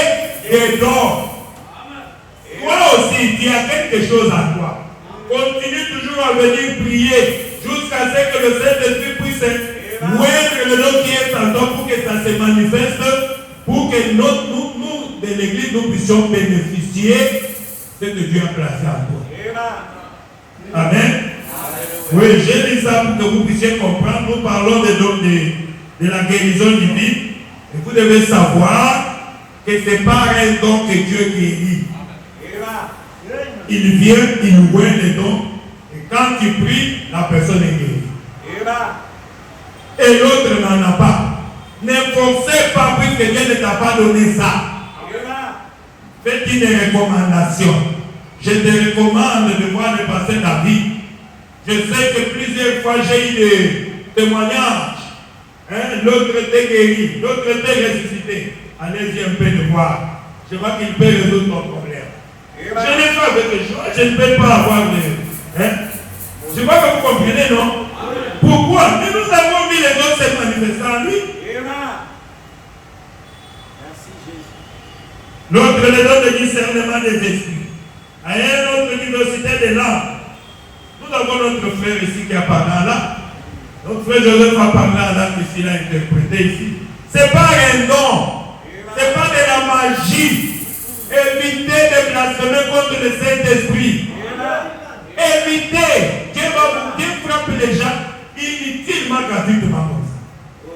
Speaker 3: et dons. Toi aussi, il y a quelque chose à toi. Continue toujours à venir prier jusqu'à ce que le Saint-Esprit puisse moindre le nom qui est en toi pour que ça se manifeste, pour que nous de l'église, nous puissions bénéficier de ce que Dieu a placé en toi. Amen. Oui, j'ai dit ça pour que vous puissiez comprendre. Nous parlons des dons de la guérison divine. Et vous devez savoir que ce n'est pas un don que Dieu guérit. Il vient, il ouvre les dons. Et quand tu pries, la personne est guérie. Et l'autre n'en a pas. Ne forcez pas puisque Dieu ne t'a pas donné ça. Faites une recommandation. Je te recommande de voir le pasteur David. Je sais que plusieurs fois j'ai eu des témoignages. L'autre était guéri, l'autre était ressuscité. Allez-y un peu de voir. Je vois qu'il peut résoudre ton problème. Je n'ai pas avec les choses, je ne peux pas avoir de... Je crois que vous comprenez, non? Pourquoi? Mais nous avons vu les autres se manifester en lui. L'autre, le don de discernement des esprits. À un autre université de l'âme. Nous avons notre frère ici qui a parlé là. Notre frère Joseph a parlé là, ici, il a interprété ici. Ce n'est pas un don. Ce n'est pas de la magie. Évitez de blasphémer contre le Saint-Esprit. Évitez. Dieu frappe les gens inutilement, gratuitement comme ça.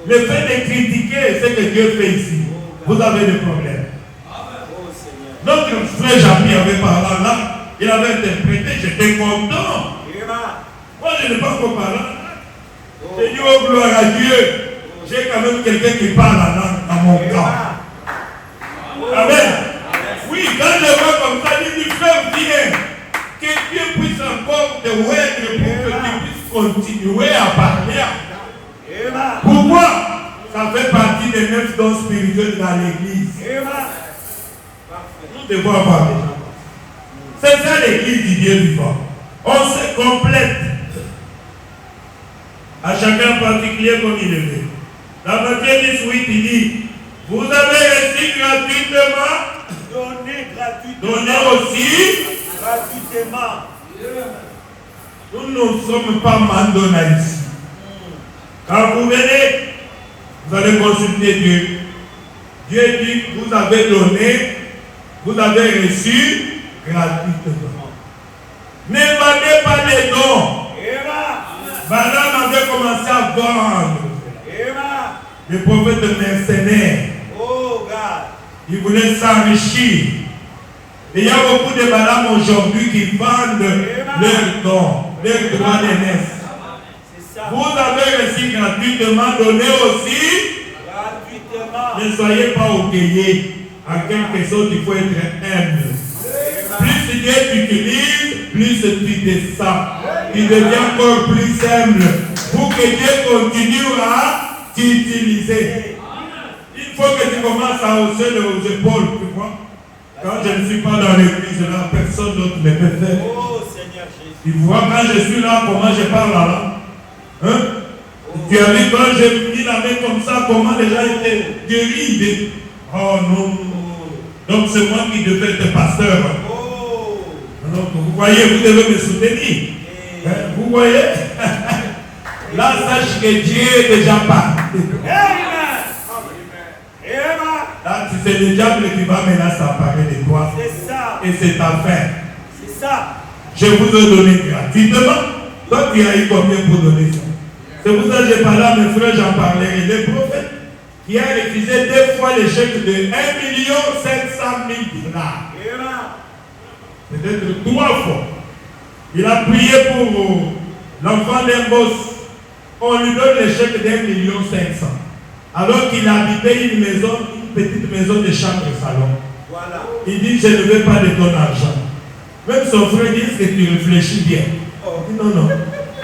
Speaker 3: Le fait de critiquer ce que Dieu fait ici, vous avez des problèmes. Notre frère Jean-Pierre avait parlé là, il avait interprété, j'étais content. Moi je n'ai pas encore parlé. J'ai dit oh gloire à Dieu, j'ai quand même quelqu'un qui parle la langue dans mon cas. Amen. Oui, quand je vois comme ça, il dit frère, viens, que Dieu puisse encore te oindre pour que tu puisses continuer à parler. Pourquoi? Ça fait partie des 9 dons spirituels dans l'église. Nous devons avoir des gens. C'est ça l'église du Dieu vivant. On se complète. À chacun particulier comme il le veut. Dans Matthieu 18, il dit, vous avez reçu gratuitement, donnez aussi gratuitement. Nous ne sommes pas mandonnés ici. Quand vous venez, vous allez consulter Dieu. Dieu dit, vous avez donné, vous avez reçu gratuitement. Ne vendez pas les dons. Balaam avait commencé à vendre. Le prophète mercenaire. Il voulait s'enrichir. Et il y a beaucoup de Balaam aujourd'hui qui vendent leurs dons, leurs droits d'aînesse. Vous avez reçu gratuitement, donnez aussi gratuitement. Ne soyez pas orgueilleux. En quelque sorte, il faut être humble. Plus Dieu t'utilise, plus tu descends. Tu deviens encore plus humble pour que Dieu continue à t'utiliser. Il faut que tu commences à hausser les épaules, tu vois. Quand je ne suis pas dans l'église, là, personne d'autre ne peut faire. Tu vois, quand je suis là, comment je parle là? Hein? Tu as vu quand j'ai mis la main comme ça, comment les gens étaient guéris. Oh non. Donc c'est moi qui devais être pasteur. Donc vous voyez, vous devez me soutenir. Vous voyez? Là, sache que Dieu est déjà parti. Là, c'est le diable qui va maintenant s'emparer de toi. Et c'est ta fin. Je vous ai donné gratuitement. Toi, tu as eu combien pour donner ça? C'est pour ça que j'ai parlé à mes frères, j'en parlais. Le prophète qui a refusé 2 fois le chèque de 1 500 000 $. Peut-être 3 fois. Il a prié pour l'enfant d'un boss. On lui donne le chèque d'1 500 000 $. Alors qu'il habitait une maison, une petite maison de chambre et salon. Voilà. Il dit, je ne veux pas de ton argent. Même son frère dit que tu réfléchis bien. Oh. Il dit, non, non.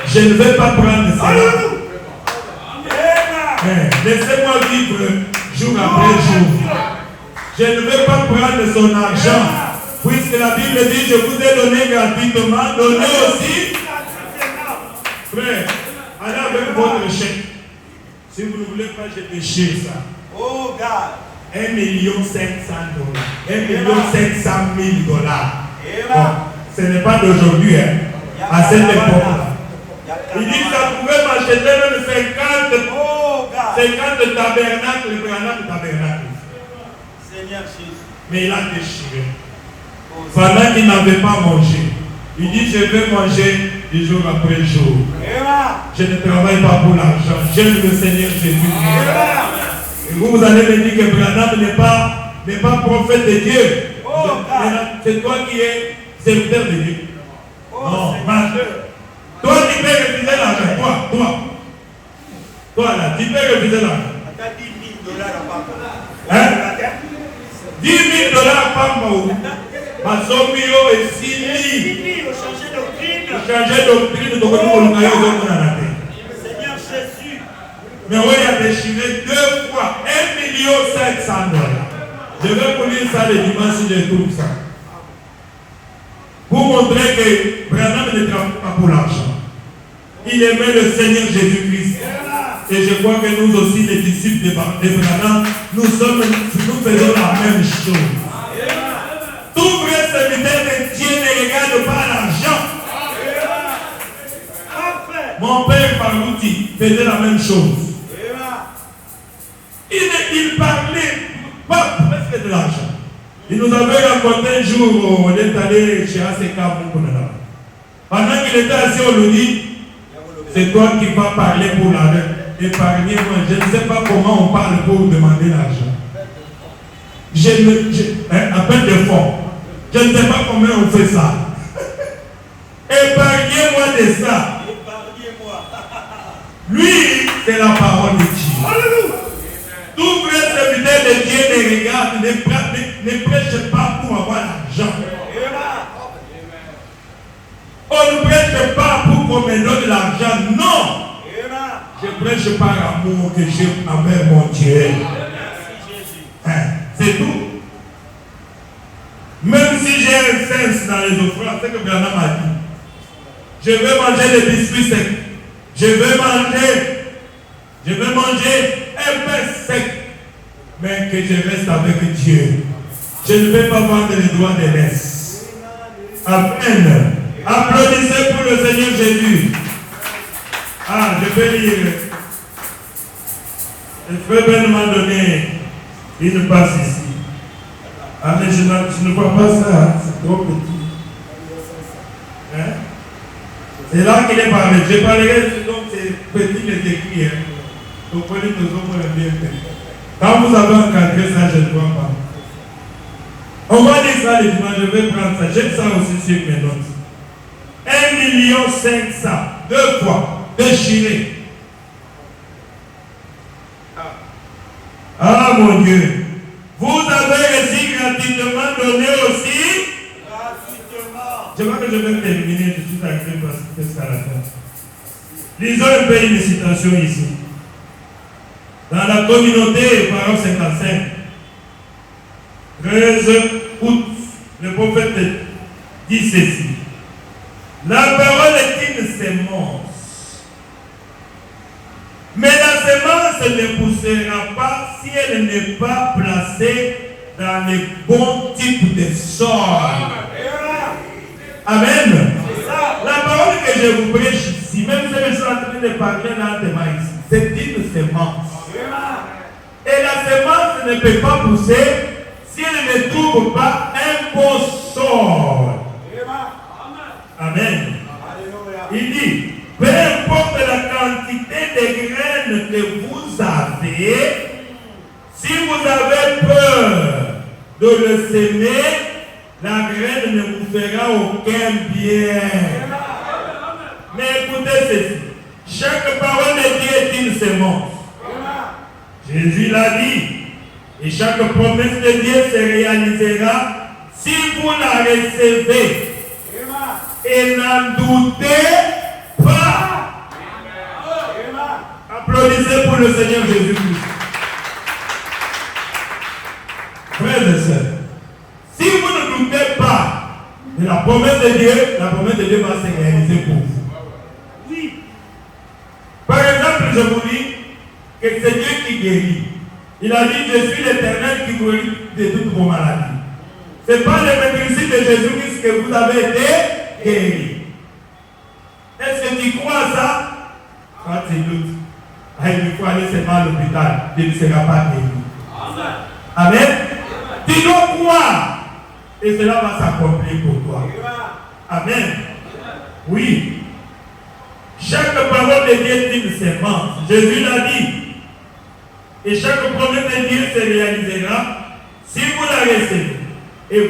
Speaker 3: Je ne vais pas prendre cela. Laissez-moi vivre jour après jour. Je ne vais pas prendre son argent. Puisque la Bible dit, je vous ai donné gratuitement, donnez aussi. Frère, allez avec votre chèque. Si vous ne voulez pas, je déchire ça. Oh God. 1 500 000 $. 1 500 000 $. Bon, ce n'est pas d'aujourd'hui, hein. À cette époque-là. Il dit que ça pouvait m'acheter même 50 tabernacles, le tabernacle. Seigneur Jésus. Mais il a déchiré. Pendant qu'il n'avait pas mangé, il dit je vais manger du jour après jour. Je ne travaille pas pour l'argent. J'aime le Seigneur Jésus. Et vous allez me dire que Branham n'est pas prophète de Dieu. C'est toi qui es serviteur de Dieu. Non, toi qui peux refuser l'argent. Toi là, tu peux refuser l'argent. Hein? 10 000 $ par mois. Ma sommio est 6 000. Changer doctrine, donc on a
Speaker 4: Seigneur Jésus.
Speaker 3: mais on a déchiré 2 fois 1 500 000 $. Je vais vous lire ça le dimanche si je trouve ça. Pour montrer que Branham ne travaille pas pour l'argent. Il aimait le Seigneur Jésus-Christ. Et je crois que nous aussi, les disciples de Branham, nous faisons la même chose. Tout vrai serviteur de Dieu ne regarde pas l'argent. Mon père Parouti faisait la même chose. Il parlait pas presque de l'argent. Il nous avait raconté un jour, on est allé chez ACK Moukounana. Pendant qu'il était assis, on lui dit, c'est toi qui vas parler pour l'argent. Épargnez-moi. Je ne sais pas comment on parle pour demander l'argent. Appel de fonds. Je ne sais pas comment on fait ça. Épargnez-moi de ça. Lui, c'est la parole de Dieu. Alléluia. Tout vrai serviteur de Dieu ne regarde, ne prêche pas pour avoir l'argent. On ne prêche pas pour qu'on me donne l'argent. Non. Je prêche par amour que j'ai envers mon Dieu. C'est tout. Même si j'ai un sens dans les offrandes, c'est que Branham a dit. Je vais manger des biscuits secs. Je vais manger un pain sec. Mais que je reste avec Dieu. Je ne vais pas vendre les doigts de l'aise. Amen. Applaudissez pour le Seigneur Jésus. Ah, je vais lire. Le frère Ben m'a donné une passe ici. Ah, mais je ne vois pas ça, c'est trop petit. Hein? C'est là qu'il est parlé. Je parlerai donc c'est petit les écrits. Hein? Donc, vous pouvez nous bien faire. Quand vous avez encadré ça, je ne vois pas. On va dire ça les dimanches, je vais prendre ça. J'ai ça aussi sur mes notes. 1 500 000, 2 fois, déchiré. Ah mon Dieu, vous avez reçu gratuitement donné aussi. Gratuitement. Je crois que je vais terminer tout de suite avec parce que c'est à la fin. Lisons un peu une citation ici. Dans la communauté, parole 55, 13 août, le prophète dit ceci. La parole est une sémence. Mais la sémence ne poussera pas si elle n'est pas placée dans les bons types de sol. Amen. La parole que je vous prêche ici, même si je suis en train de parler lentement ici, c'est une sémence. Et la sémence ne peut pas pousser si elle ne trouve pas un bon sol. Amen. Il dit, peu importe la quantité de graines que vous avez, si vous avez peur de le semer, la graine ne vous fera aucun bien. Mais écoutez ceci, chaque parole de Dieu est une sémence. Jésus l'a dit, et chaque promesse de Dieu se réalisera si vous la recevez. Et n'en doutez pas. Applaudissez pour le Seigneur Jésus-Christ. Frères et sœurs, si vous ne doutez pas de la promesse de Dieu va se réaliser pour vous. Oui. Par exemple, je vous dis que c'est Dieu qui guérit. Il a dit, je suis l'Éternel qui guérit de toutes vos maladies. Ce n'est pas le maîtrise de Jésus-Christ que vous avez été guéri. Est-ce que tu crois à ça? Quand tu doutes, il faut aller seulement à l'hôpital, tu ne seras pas guéri. Amen. Tu dois croire et cela va s'accomplir pour toi. Amen. Oui. Chaque parole de Dieu est une sémence. Jésus l'a dit. Et chaque promesse de Dieu se réalisera si vous la recevez. Et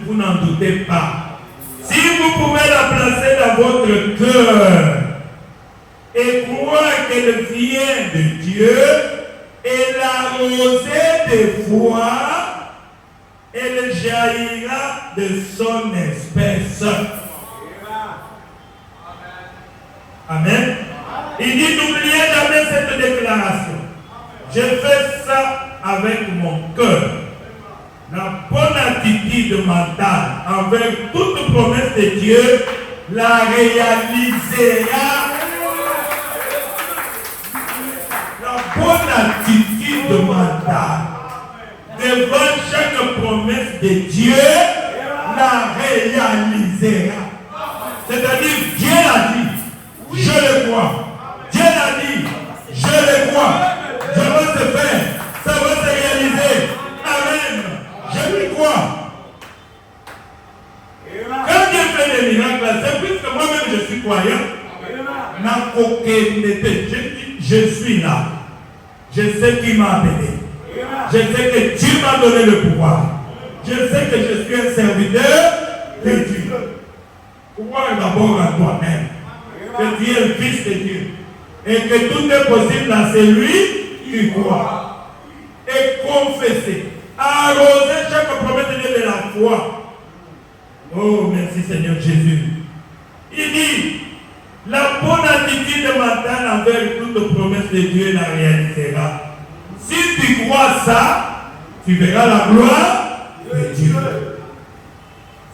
Speaker 3: vous n'en doutez pas. Si vous pouvez la placer dans votre cœur et croire qu'elle vient de Dieu et l'arroser de foi, elle jaillira de son espèce. Amen. Il dit, n'oubliez jamais cette déclaration. Je fais ça avec mon cœur. La bonne attitude mentale envers toute promesse de Dieu la réalisera. La bonne attitude mentale devant chaque promesse de Dieu la réalisera. C'est-à-dire, Dieu l'a dit. Je le crois. Dieu l'a dit. Je le crois. Ça va se faire. Ça va se réaliser. Amen. Je le crois. Quand Dieu fait des miracles, c'est plus que moi-même je suis croyant. Je suis là. Je sais qui m'a appelé. Je sais que Dieu m'a donné le pouvoir. Je sais que je suis un serviteur de Dieu. Crois d'abord à toi-même. Que Dieu est le Fils de Dieu. Et que tout est possible à celui qui croit. Et confesser. Arroser chaque promesse de Dieu de la foi. Oh, merci Seigneur Jésus. Il dit, la bonne attitude mentale envers toute promesse de Dieu la réalisera. Si tu crois ça, tu verras la gloire de Dieu.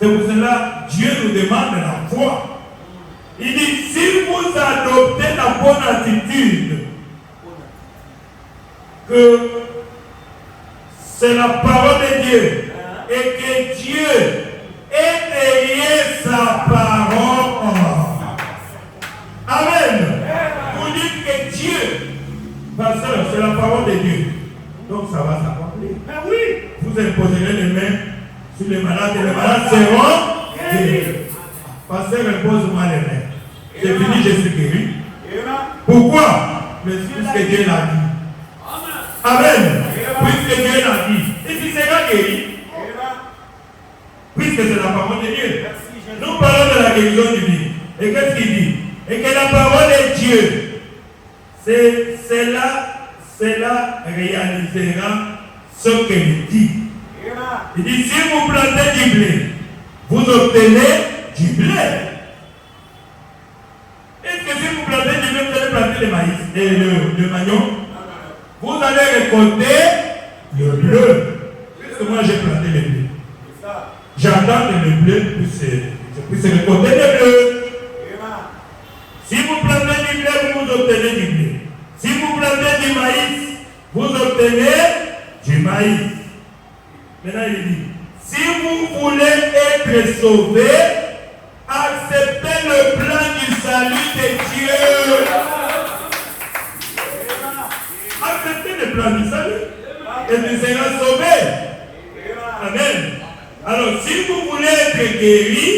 Speaker 3: C'est pour cela que Dieu nous demande la foi. Il dit, si vous adoptez la bonne attitude, que c'est la parole de Dieu, et que Dieu est derrière sa parole. Amen. Vous dites que Dieu, pasteur, c'est la parole de Dieu. Donc ça va s'accomplir. Vous imposerez les mains sur les malades et les malades seront guéris. Pasteur, impose-moi les mains. C'est fini, je suis guéri. Pourquoi? Mais puisque Dieu l'a dit. Amen. Puisque Dieu l'a dit. Et tu seras guéri. Puisque c'est la parole de Dieu. Nous parlons de la guérison divine. Et qu'est-ce qu'il dit? Et que la parole de Dieu, cela réalisera ce qu'il dit. Il dit, si vous plantez du blé, vous obtenez du blé. Est-ce que si vous plantez du blé, vous allez planter le maïs et le manioc? Vous allez récolter le bleu. Puisque moi j'ai planté le blé. J'attends que le blé puisse récolter le bleu. Si vous plantez du blé, vous obtenez du blé. Si vous plantez du maïs, vous obtenez du maïs. Maintenant il dit, si vous voulez être sauvé, acceptez le plan du salut de Dieu. Acceptez le plan du salut et tu seras sauvé. Amen. Alors si vous voulez être guéri,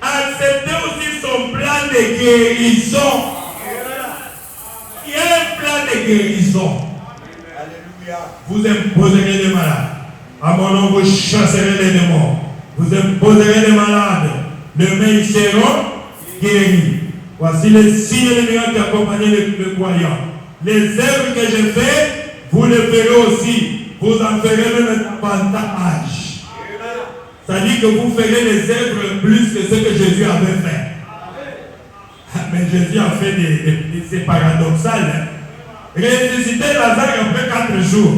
Speaker 3: acceptez aussi son plan de guérison. Il y a un plan de guérison. Vous imposerez les malades. À mon nom, vous chasserez les démons. Vous imposerez les malades. Demain, ils seront guéris. Voici les signes et les miracles qui accompagnent les croyants. Les œuvres que je fais, vous les ferez aussi. Vous en ferez même davantage. C'est-à-dire que vous ferez les œuvres plus que ce que Jésus avait fait. Mais Jésus a fait c'est paradoxal. Hein? Ressusciter Lazare après 4 jours.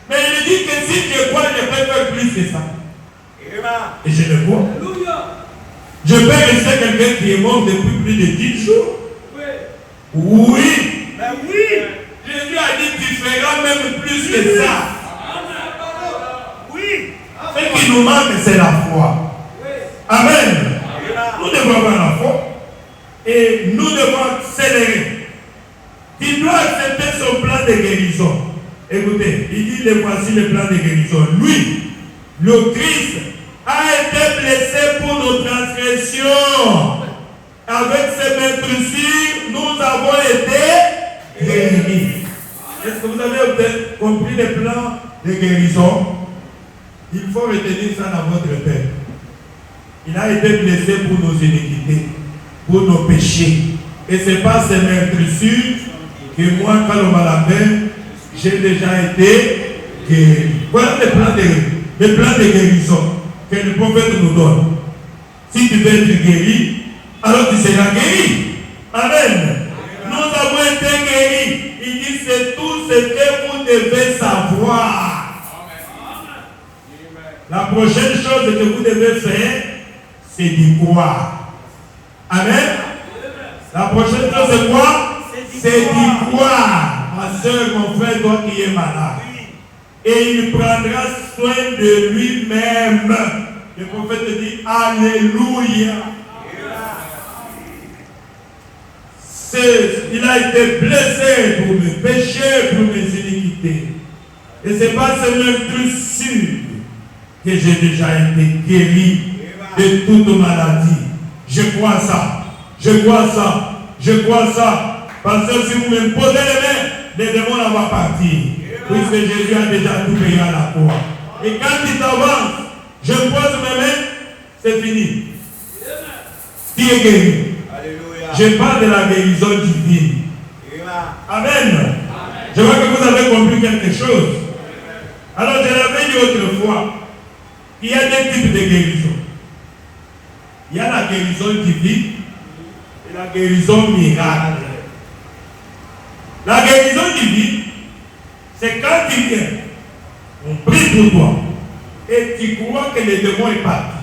Speaker 3: Mais il dit que si je crois, je peux faire plus que ça. Et je le vois. Je peux rester quelqu'un qui est mort depuis plus de 10 jours. Oui. Jésus a dit tu feras même plus que ça. Ce qui nous manque, c'est la foi. Amen. Nous devons avoir la foi. Et nous devons accélérer. Il doit accepter son plan de guérison. Écoutez, il dit, voici le plan de guérison. Lui, le Christ, a été blessé pour nos transgressions. avec ces meurtrissures, nous avons été guéris. Est-ce que vous avez peut-être compris les plans de guérison? Il faut retenir ça dans votre tête. Il a été blessé pour nos iniquités, pour nos péchés. Et ce n'est pas ces meurtrissures que moi, quand on m'a la peine, j'ai déjà été guéri. Voilà les plans de guérison que le prophète nous donne. Si tu veux être guéri, alors tu seras guéri. Amen. Nous avons été guéris. Il dit c'est tout ce que vous devez savoir. La prochaine chose que vous devez faire, c'est d'y croire. Amen. La prochaine chose, c'est quoi? C'est d'y croire. Ma soeur, mon frère, toi qui es malade. Et il prendra soin de lui-même. Le prophète dit Alléluia. Il a été blessé pour mes péchés, pour mes iniquités. Et c'est pas seulement sûr que j'ai déjà été guéri de toute maladie. Je crois ça. Je crois ça. Je crois ça. Parce que si vous me posez les mains, les démons vont partir. Puisque Jésus a déjà tout payé à la croix. Et quand il t'avance, je pose mes mains, c'est fini. Tu es guéri. Je parle de la guérison divine. Amen. Je vois que vous avez compris quelque chose. Alors je l'avais dit autrefois, il y a deux types de guérison. Il y a la guérison divine et la guérison miracle. La guérison divine, c'est quand tu viens, on prie pour toi et tu crois que le démon est parti.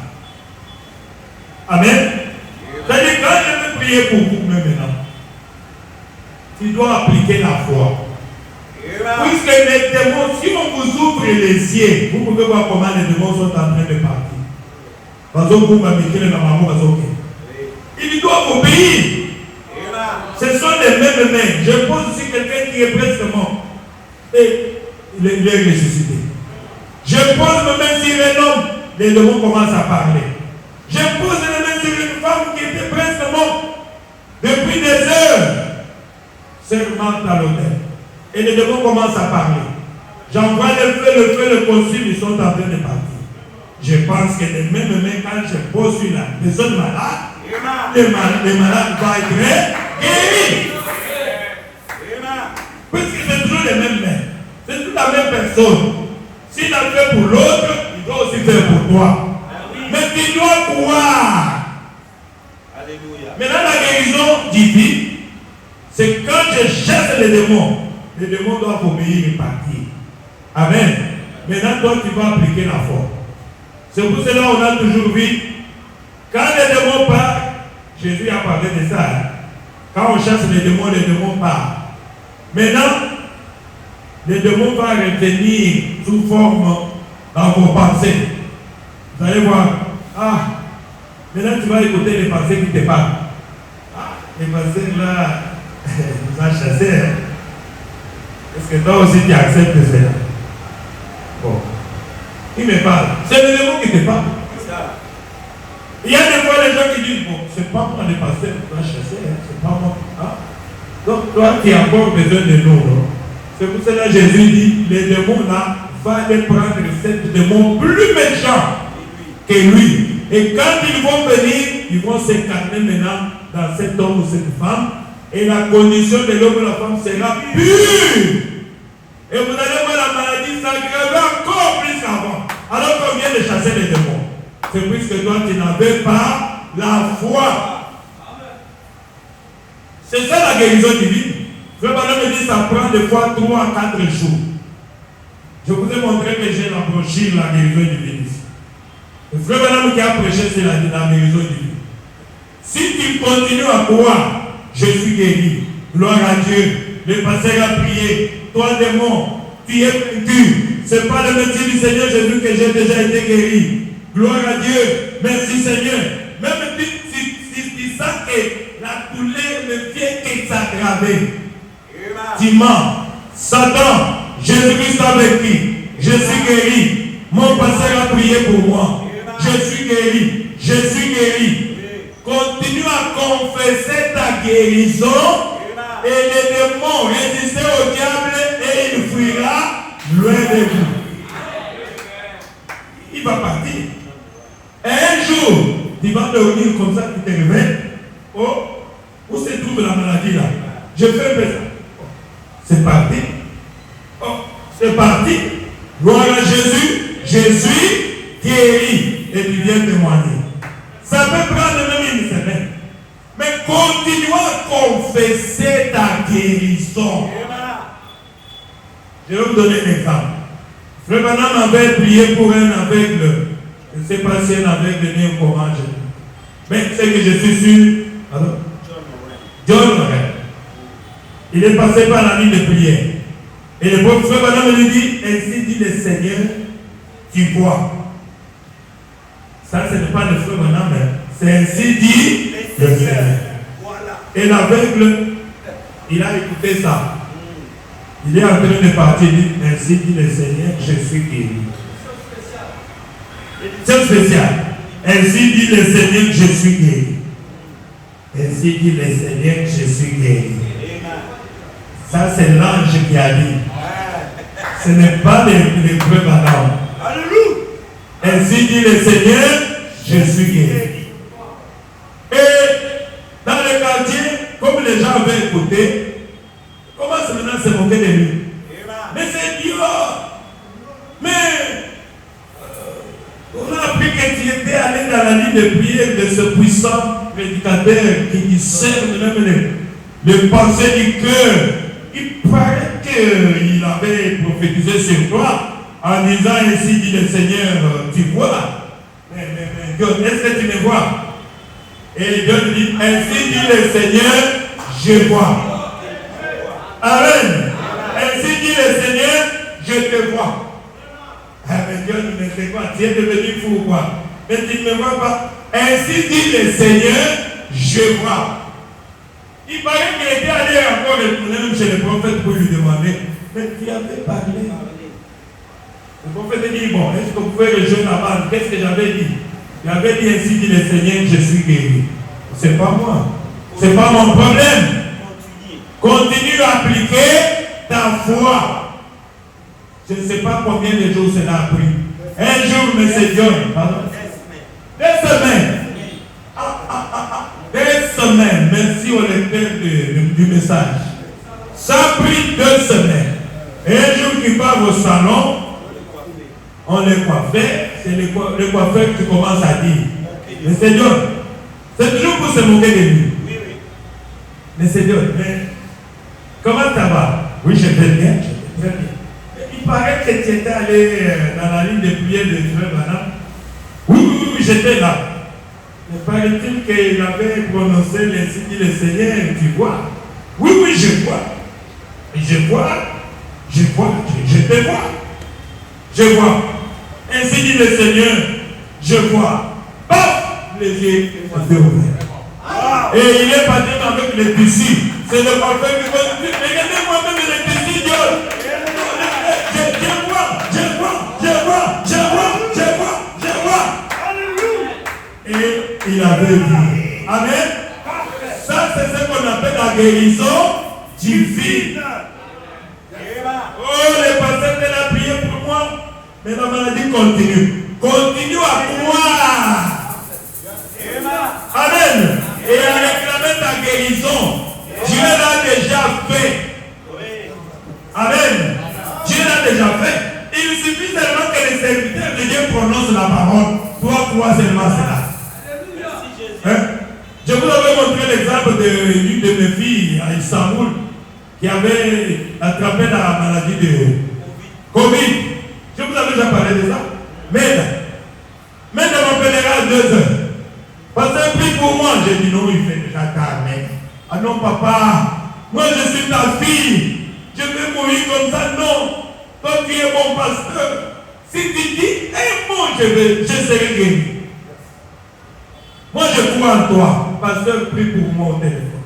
Speaker 3: Amen. C'est-à-dire quand je vais prier pour vous maintenant, tu dois appliquer la foi. Puisque les démons, si on vous ouvre les yeux, vous pouvez voir comment les démons sont en train de partir. Ils doivent obéir. Ce sont les mêmes mains. Je pose aussi quelqu'un qui est presque mort. Et il est ressuscité. Je pose mes mains sur un homme, les démons commencent à parler. Je pose les mains sur une femme qui était presque morte depuis des heures. Seulement à l'hôtel. Et les démons commencent à parler. J'envoie le feu, le consume, ils sont en train de partir. Je pense que les mêmes mains, quand je pose sur la personne malade, les malades vont être guéris. Puisque c'est toujours les mêmes mains. C'est toute la même personne. S'il a fait pour l'autre, il doit aussi faire pour toi. Mais tu dois croire. Alléluia. Maintenant, la guérison divine, c'est quand je chasse les démons doivent obéir et partir. Amen. Maintenant, toi, tu vas appliquer la foi. C'est pour cela qu'on a toujours vu, quand les démons partent, Jésus a parlé de ça. Quand on chasse les démons partent. Maintenant, les démons vont revenir sous forme dans vos pensées. Vous allez voir, maintenant tu vas écouter les pensées qui te parlent. Les pensées là, nous a chassés. Est-ce que toi aussi tu acceptes cela? Bon. Il me parle. C'est le démon qui te parle. Il y a des fois les gens qui disent, bon, c'est pas moi les pensées qui nous a chassés, c'est pas moi. Donc toi tu as encore besoin de nous, non? C'est pour cela que Jésus dit, les démons là, va les prendre sept démons plus méchants que lui. Et quand ils vont venir, ils vont s'incarner maintenant dans cet homme ou cette femme. Et la condition de l'homme ou la femme sera pure. Et vous allez voir la maladie s'aggraver encore plus qu'avant. Alors qu'on vient de chasser les démons. C'est puisque toi tu n'avais pas la foi. C'est ça la guérison divine. Frère Branham me dit ça prend des fois 3 à 4 jours. Je vous ai montré que j'ai la brochure, la guérison divine ici. Le frère Branham qui a prêché, c'est la guérison divine. Si tu continues à croire, je suis guéri. Gloire à Dieu. Le pasteur a prié. Toi, démon, tu es vaincu. Ce n'est pas le métier du Seigneur Jésus que j'ai déjà été guéri. Gloire à Dieu. Merci Seigneur. Même si tu sens que la douleur ne vient que s'aggraver. Tu mens. Satan, Jésus-Christ a vaincu. Je suis guéri. Mon pasteur a prié pour moi. Je suis guéri. Je suis guéri. continue à confesser ta guérison et les démons résister au diable et il fuira loin de vous. Il va partir. Et un jour, tu vas dormir comme ça, tu te réveilles. Oh, où se trouve la maladie là? Je fais un peu ça. C'est parti. Oh, c'est parti. Gloire à Jésus. Je suis guéri. Et tu viens témoigner. Ça peut prendre même une semaine. Mais continue à confesser ta guérison. Je vais vous donner un exemple. Frère Branham avait prié pour un aveugle. Je ne sais pas si un aveugle est né au courant. Mais c'est que je suis sûr. Alors, John Morin. Il est passé par la ligne de prière. Et le pauvre frère Branham lui dit, ainsi dit le Seigneur, tu vois. Ça, ce n'est pas le frère Branham, c'est ainsi dit le Seigneur. Et l'aveugle, il a écouté ça. Il est en train de partir, il dit, ainsi dit le Seigneur, je suis guéri. C'est spécial. Ainsi dit le Seigneur, je suis guéri. Ainsi dit le Seigneur, je suis guéri. Ça, c'est l'ange qui a dit. Ce n'est pas les preuves Branham. Alléluia. Ainsi dit le Seigneur, je suis guéri. Et dans le quartier, comme les gens avaient écouté, comment maintenant se moquer de lui? Mais c'est Dieu. Mais on a appris que tu étais allé dans la ligne de prière de ce puissant prédicateur qui discerne même les pensées du cœur. Il paraît qu'il avait prophétisé sur toi en disant ainsi dit le Seigneur, tu vois. Mais Dieu, est-ce que tu me vois? Et Dieu dit ainsi dit le Seigneur, je vois. Amen. Ainsi dit le Seigneur, je te vois. Ah, mais Dieu ne me sait pas. Tu es devenu fou ou quoi? Mais tu ne me vois pas. Ainsi dit le Seigneur, je vois. Il paraît qu'il était allé encore retourner même chez le prophète pour lui demander. Mais tu avais parlé. Le prophète dit, bon, est-ce que vous pouvez rejoindre la bande? Qu'est-ce que j'avais dit? J'avais dit ainsi dit le Seigneur, je suis guéri. C'est pas moi. C'est pas mon problème. Continue à appliquer ta foi. Je ne sais pas combien de jours cela a pris. Un jour, M. John, pardon. 2 semaines. Des semaines. Merci au lecteur du message. Ça a pris 2 semaines. Et un jour qu'il part au salon, on le coiffait. C'est le coiffeur qui commence à dire. M. John, c'est toujours pour se moquer de lui. M. John, mais comment ça va? Oui, je vais bien. Je vais très bien. Il paraît que tu étais allé dans la ligne de prière de frère Branham. Oui, j'étais là. Mais paraît-il qu'il avait prononcé ainsi dit le Seigneur, tu vois? Oui, je vois. Et je te vois. Je vois. Ainsi dit le Seigneur, je vois. Paf! Les yeux étaient ouverts. Et il est parti avec les tissus. C'est le parfait qui va dire, regardez-moi même les tissus, Dieu. Je vois. Et il avait dit, amen. Ça, c'est ce qu'on appelle la guérison divine. Oh, les pasteurs de la prière pour moi, mais la maladie continue. Continue à croire. Amen. Et à réclamer ta guérison. Dieu l'a déjà fait. Amen. Dieu l'a déjà fait. Il suffit seulement que les serviteurs de Dieu prononcent la parole. Toi, crois seulement cela. Hein? Je vous avais montré l'exemple d'une de mes filles à Istanbul qui avait attrapé la maladie de Covid. Je vous avais déjà parlé de ça. Mais m'appellera à 2 heures. Parce que prie pour moi. J'ai dit non, il fait déjà tard, mec. Ah non, papa, moi je suis ta fille. Je vais mourir comme ça. Non. Toi tu es mon pasteur. Si tu dis un mot, je serai guéri. Moi je crois en toi. Pasteur, prie pour moi au téléphone.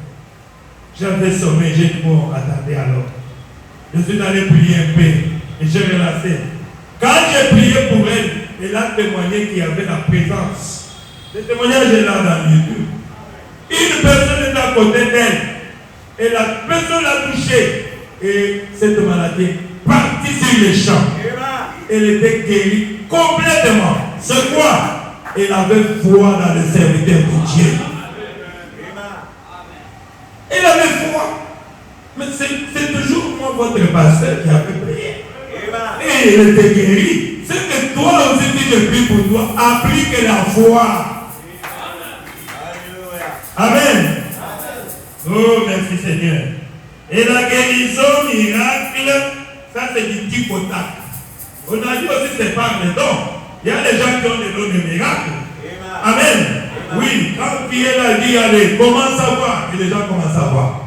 Speaker 3: J'avais sommeil, j'ai dit bon, attendez alors. Je suis allé prier un peu et j'ai relaxé. Quand j'ai prié pour elle a témoigné qu'il y avait la présence. Le témoignage est là dans YouTube. Une personne est à côté d'elle et la personne l'a touchée et cette maladie est partie sur les champs. Elle était guérie complètement. C'est quoi? Elle avait foi dans le serviteur de Dieu. Elle avait foi. Mais c'est toujours moi, votre pasteur, qui a fait prier. Et elle était guérie. C'est que toi aussi, si je prie pour toi, applique la foi. Amen. Oh, merci Seigneur. Et la guérison miracle, ça c'est du type potable. On a dit aussi c'est pas les dons. Il y a des gens qui ont des dons de miracles. Amen. Oui, quand Pierre a dit, allez, commence à voir, et les gens commencent à voir.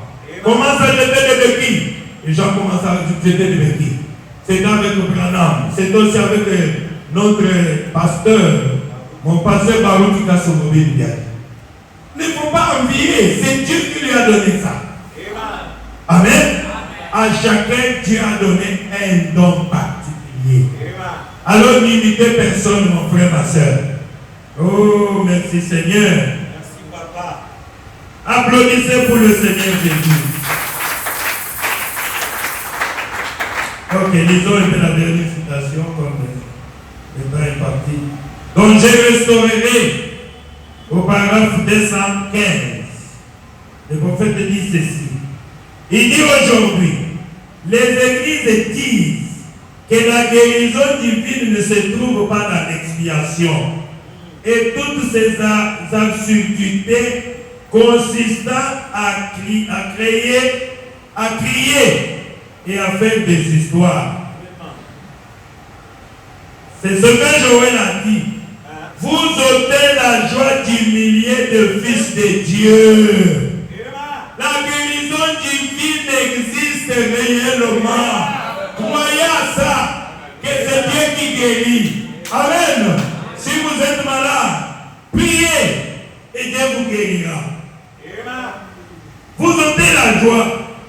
Speaker 3: Commence à jeter des béquilles. Les gens commencent à jeter des béquilles. C'est avec le Branham. C'est aussi avec notre pasteur, mon pasteur Baruch Kassoumobile. Il ne faut pas envier. C'est Dieu qui lui a donné ça. Amen. À chacun, Dieu a donné un don particulier. Alors n'imitez personne, mon frère, ma soeur. Oh, merci Seigneur.
Speaker 4: Merci papa.
Speaker 3: Applaudissez pour le Seigneur Jésus. Ok, lisons un peu la dernière citation comme le temps est parti. Donc je restaurerai au paragraphe 215. Le prophète dit ceci. Il dit aujourd'hui, les églises disent que la guérison divine ne se trouve pas dans l'expiation. Et toutes ces absurdités consistant à crier et à faire des histoires. C'est ce que Joël a dit. Vous ôtez la joie d'humilier le Fils de Dieu. La guérison divine existe réellement. Croyez à ça, que c'est Dieu qui guérit. Amen. Si vous êtes malade, priez et Dieu vous guérira. Vous ôtez la joie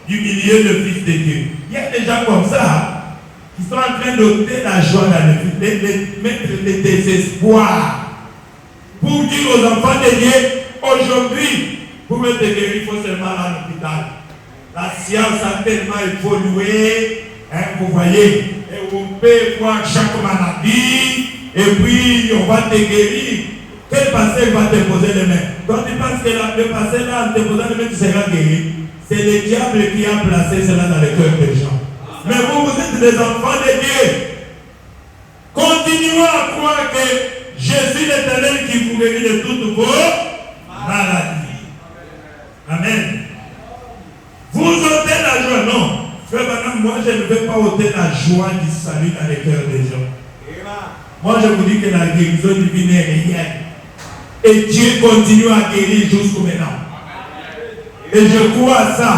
Speaker 3: d'humilier le Fils de Dieu. Il y a des gens comme ça qui sont en train d'ôter la joie dans le Fils, de mettre le désespoir. Pour dire aux enfants de Dieu, aujourd'hui, pour être guéri, il faut seulement aller à l'hôpital. La science a tellement évolué, hein, vous voyez, et on peut voir chaque maladie, et puis on va te guérir. Quel pasteur va te poser les mains? Quand tu penses que le pasteur là, en te posant les mains, tu seras guéri. C'est le diable qui a placé cela dans les cœurs des gens. Mais vous êtes des enfants de Dieu. Continuons à croire que Jésus l'Éternel qui vous guérit de toutes vos maladies. Amen. Vous ôtez la joie. Non. Frère Branham, moi je ne vais pas ôter la joie du salut dans les cœurs des gens. Moi je vous dis que la guérison divine est réelle. Et Dieu continue à guérir jusqu'au maintenant. Et je crois à ça.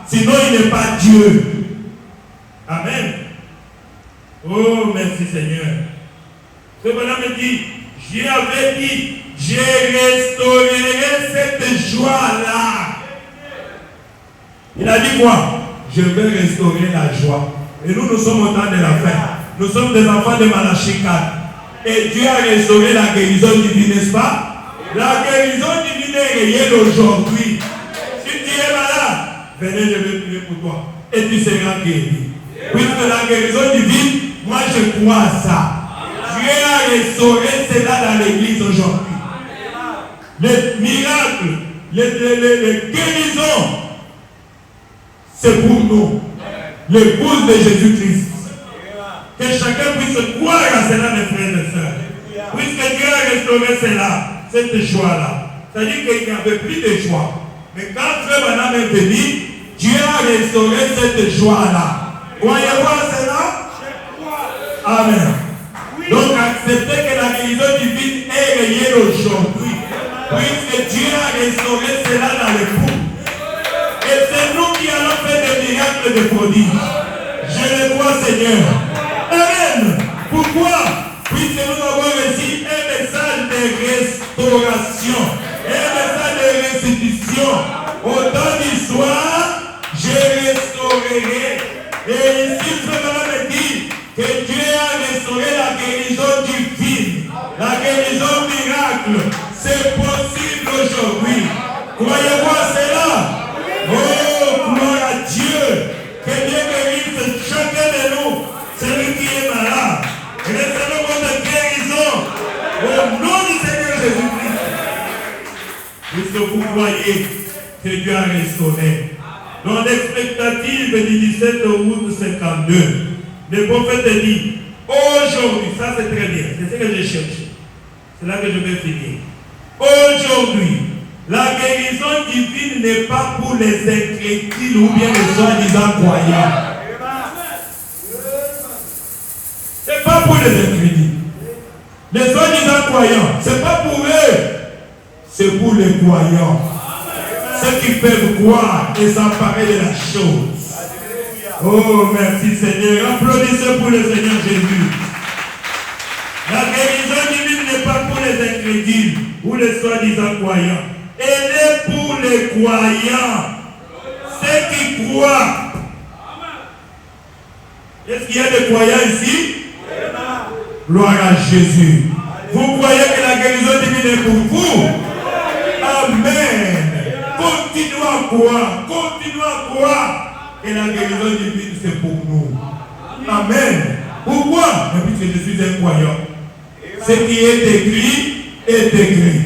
Speaker 3: Sinon il n'est pas Dieu. Amen. Oh merci Seigneur. Frère Branham me dit, Dieu avait dit, je restaurerai cette joie-là. Il a dit quoi? Je vais restaurer la joie. Et nous sommes au temps de la fin. Nous sommes des enfants de Malachie 4. Et Dieu a restauré la guérison divine, n'est-ce pas? La guérison divine est réelle aujourd'hui. Si tu es malade, venez, je vais prier pour toi. Et tu seras guéri. Puisque la guérison divine, moi je crois à ça. Dieu a restauré cela dans l'église aujourd'hui. Les miracles, les guérisons, c'est pour nous. L'épouse de Jésus-Christ. Que chacun puisse croire à cela, mes frères et sœurs. Puisque Dieu a restauré cela, cette joie-là. C'est-à-dire qu'il n'y avait plus de joie. Mais quand Frère Branham est venu, Dieu a restauré cette joie-là. Croyez-vous à cela? Amen. Donc acceptez que la guérison divine est réelle aujourd'hui. Puisque Dieu a restauré cela dans le couple. Et c'est nous qui allons faire des miracles de prodiges. Je le crois, Seigneur. Amen. Pourquoi? Puisque nous avons reçu un message de restauration, un message de restitution. Au temps du soir, je restaurerai. Et ici, Frère Branham me dit que Dieu a restauré la guérison divine, la guérison miracle. C'est possible aujourd'hui. Croyez que vous croyez que Dieu a restauré. Dans l'expectative du 17 août 52, le prophète dit, aujourd'hui, ça c'est très bien, c'est ce que j'ai cherché. C'est là que je vais finir. Aujourd'hui, la guérison divine n'est pas pour les incrédules ou bien les soi-disant croyants. C'est pas pour les incrédules. Les soi-disant croyants, c'est pas pour eux. C'est pour les croyants. Ceux qui peuvent croire et s'emparer de la chose. Oh, merci Seigneur. Applaudissez pour le Seigneur Jésus. La guérison divine n'est pas pour les incrédules ou les soi-disant croyants. Elle est pour les croyants. Ceux qui croient. Est-ce qu'il y a des croyants ici? Gloire à Jésus. Vous croyez que la guérison divine est pour vous? Amen. Continuez à croire. Continuez à croire. Et la guérison divine, c'est pour nous. Amen. Pourquoi? Puisque je suis un croyant. Ce qui est écrit est écrit.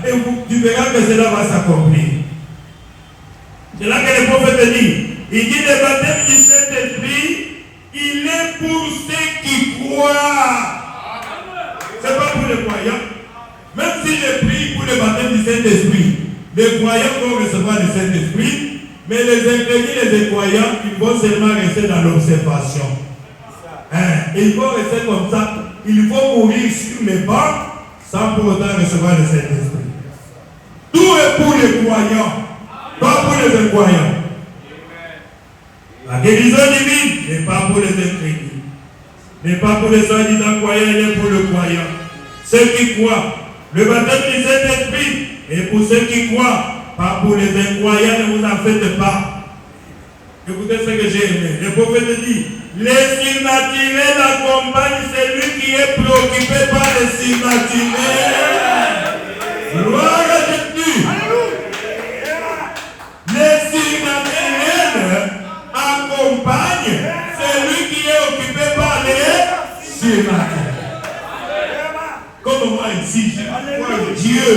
Speaker 3: Et tu verras que cela va s'accomplir. C'est là que le prophète dit. Il dit le baptême du Saint-Esprit, il est pour ceux qui croient. Ce n'est pas pour les croyants. Même si je prie pour le baptême du Saint-Esprit, les croyants vont recevoir le Saint-Esprit, mais les incrédules et les croyants, ils vont seulement rester dans l'observation. Ils vont rester comme ça. Ils vont mourir sur les bancs sans pour autant recevoir le Saint-Esprit. Tout est pour les croyants, pas pour les incroyants. La guérison divine n'est pas pour les incrédules, n'est pas pour les soi-disant croyants, elle est pour le croyant. Ceux qui croient, le baptême du Saint-Esprit est pour ceux qui croient, pas pour les incroyants, ne vous en faites pas. Écoutez ce que j'ai aimé. Le prophète dit, les surnaturels accompagnent celui qui est préoccupé par les surnaturels. Gloire à Jésus. Les surnaturels accompagnent celui qui est occupé par les surnaturels. Comme moi ici, je vois Dieu.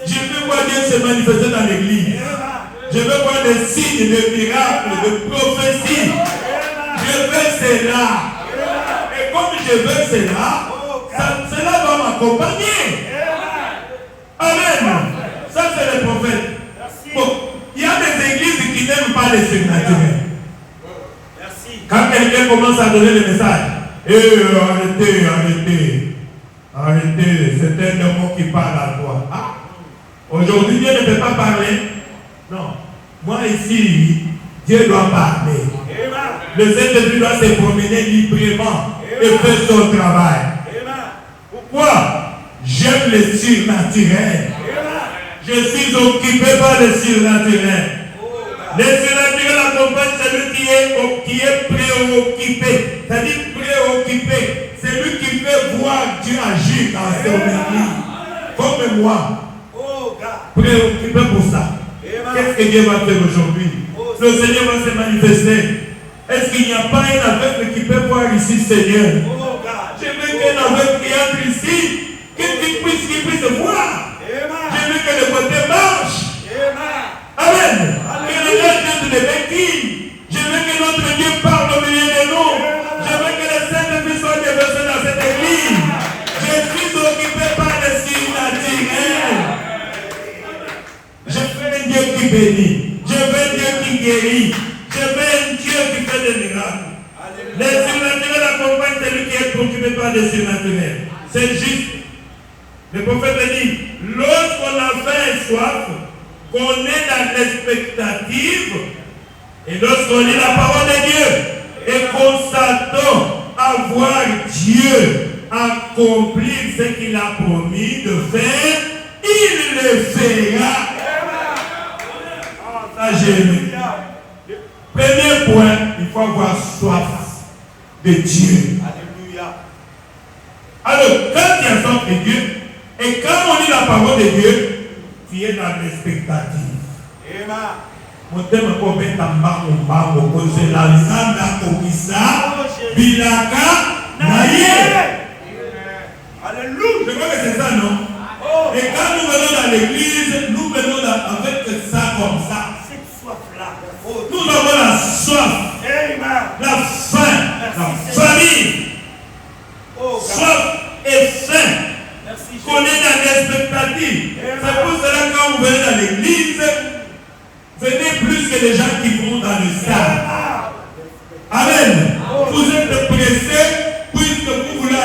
Speaker 3: Je veux voir Dieu se manifester dans l'église. Je veux voir des signes, des miracles, des prophéties. Je veux cela. Et comme je veux cela, cela va m'accompagner. Amen. Ça, c'est le prophète. Bon, il y a des églises qui n'aiment pas les surnaturels. Quand quelqu'un commence à donner le message, arrêtez, c'est un démon qui parle à toi. Ah, aujourd'hui, Dieu ne peut pas parler. Non. Moi ici, Dieu doit parler. Le Saint-Esprit doit se promener librement et faire son travail. Pourquoi? J'aime les surnaturels. Je suis occupé par les surnaturels. Les surnaturels accompagnent celui qui est préoccupé. C'est-à-dire préoccupé. C'est lui qui fait voir Dieu agir dans son église. Comme moi. Préoccupé pour ça. Qu'est-ce que Dieu va faire aujourd'hui? Le Seigneur va se manifester. Est-ce qu'il n'y a pas un aveugle qui peut voir ici, Seigneur? Je veux qu'un aveugle qui entre ici, qu'il puisse voir. Je veux que le côté marche. Amen. Que les gens jettent des béquilles. Je veux que notre Dieu parle au milieu de nous. Je veux que les Saint-Esprit soient déversés dans cette église. Je suis occupé par les surnaturels. Je veux un Dieu qui bénit. Je veux un Dieu qui guérit. Je veux un Dieu qui fait des miracles. Les surnaturels accompagnent celui qui est préoccupé par les surnaturels. C'est juste. Le prophète dit, lorsqu'on a faim et soif, qu'on est dans l'expectative, et lorsqu'on lit la parole de Dieu, et qu'on s'attend à voir Dieu accomplir ce qu'il a promis de faire, il le fera. Ça, j'ai aimé. Premier point, il faut avoir soif de Dieu. Alléluia. Alors, quand tu as soif de Dieu, et quand on lit la parole de Dieu, tu es dans l'expectative. Mon thème est comme un cause la zanda kokisa bilaka naye. Alléluia. Je crois que c'est ça, non? Et quand nous venons dans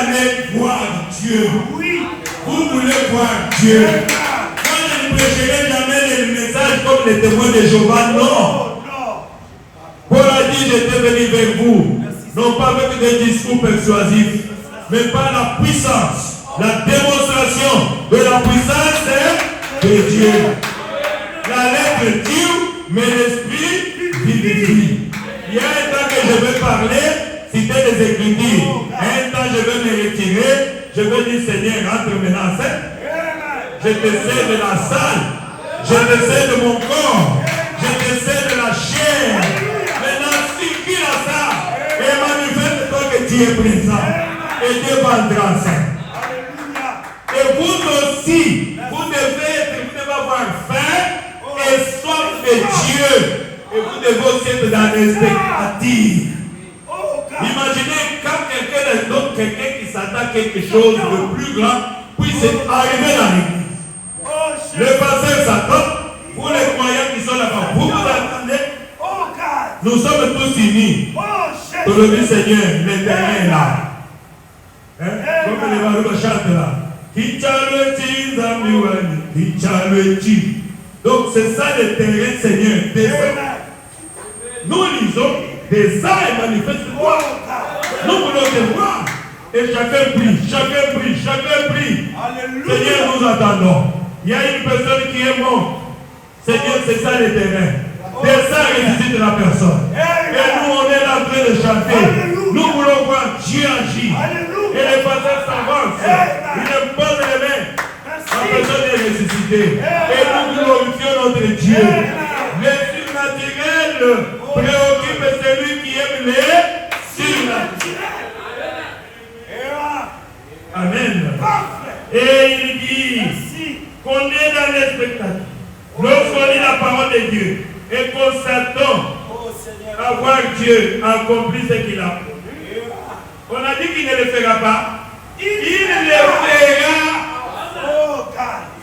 Speaker 3: allez voir Dieu.
Speaker 4: Oui.
Speaker 3: Vous voulez voir Dieu. Moi, je ne prêcherai jamais les messages comme les témoins de Jéhovah. Non. Paul a dit, j'étais venu vers vous. Non pas avec des discours persuasifs, mais par la puissance, la démonstration de la puissance de Dieu. La lettre tue, mais l'esprit vivifie. Il y a un temps que je vais parler, citer des Écritures. Un temps je vais me retirer, je vais dire Seigneur, rentre maintenant en scène. Je te sais de la salle, je te sais de mon corps, je te sais de la chair. Maintenant, circule à ça et manifeste-toi que tu es présent. Et Dieu va entrer en scène. Et vous aussi, vous devez avoir faim et soif de Dieu. Et vous devez aussi être dans l'expectative. Imaginez quand quelqu'un d'autre, quelqu'un qui s'attend à quelque chose de plus grand, puisse arriver dans l'église. Le pasteur s'attend, vous les croyants qui sont là-bas, vous vous attendez. Nous sommes tous unis. Pour le dire Seigneur, l'Éternel est là. Hein? Comme les Barouches chantent là. Donc c'est ça le terrain, Seigneur. Nous lisons, descends et manifeste-toi. Nous voulons te voir. Et chacun prie, chacun prie, chacun prie. Seigneur, nous attendons. Il y a une personne qui est morte. Seigneur, c'est ça le terrain. Descends et ressuscite la personne. Et nous, on est là en train de chanter. Nous voulons voir Dieu agir. Et les pasteurs s'avancent. Ils posent les mains. La personne est ressuscitée. Et nous glorifions notre Dieu. Le surnaturel préoccupe celui qui aime les surnaturels. Amen. Et il dit qu'on est dans l'expectative. Lorsqu'on lit la parole de Dieu et qu'on s'attend à voir Dieu accomplir ce qu'il a fait. On a dit qu'il ne le fera pas. Il le fera.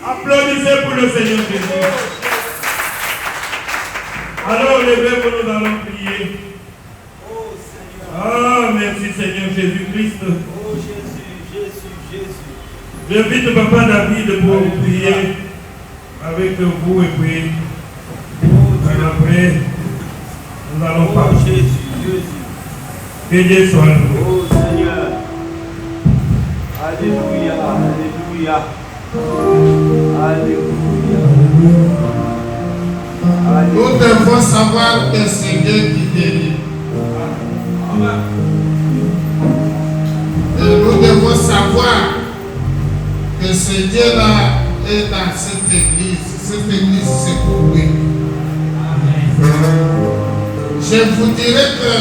Speaker 3: Applaudissez pour le Seigneur Jésus. Alors levez-vous, nous allons prier. Ah, merci Seigneur Jésus-Christ.
Speaker 4: Oh Jésus, Jésus.
Speaker 3: J'invite Papa David pour prier avec vous et puis après nous allons parler.
Speaker 4: Jésus.
Speaker 3: Que Dieu soit loué.
Speaker 4: Oh Seigneur. Alléluia, alléluia.
Speaker 1: Nous devons savoir que c'est Dieu qui guérit. Et nous devons savoir que ce Dieu-là est dans cette église. Cette église s'est coupée. Je vous dirais que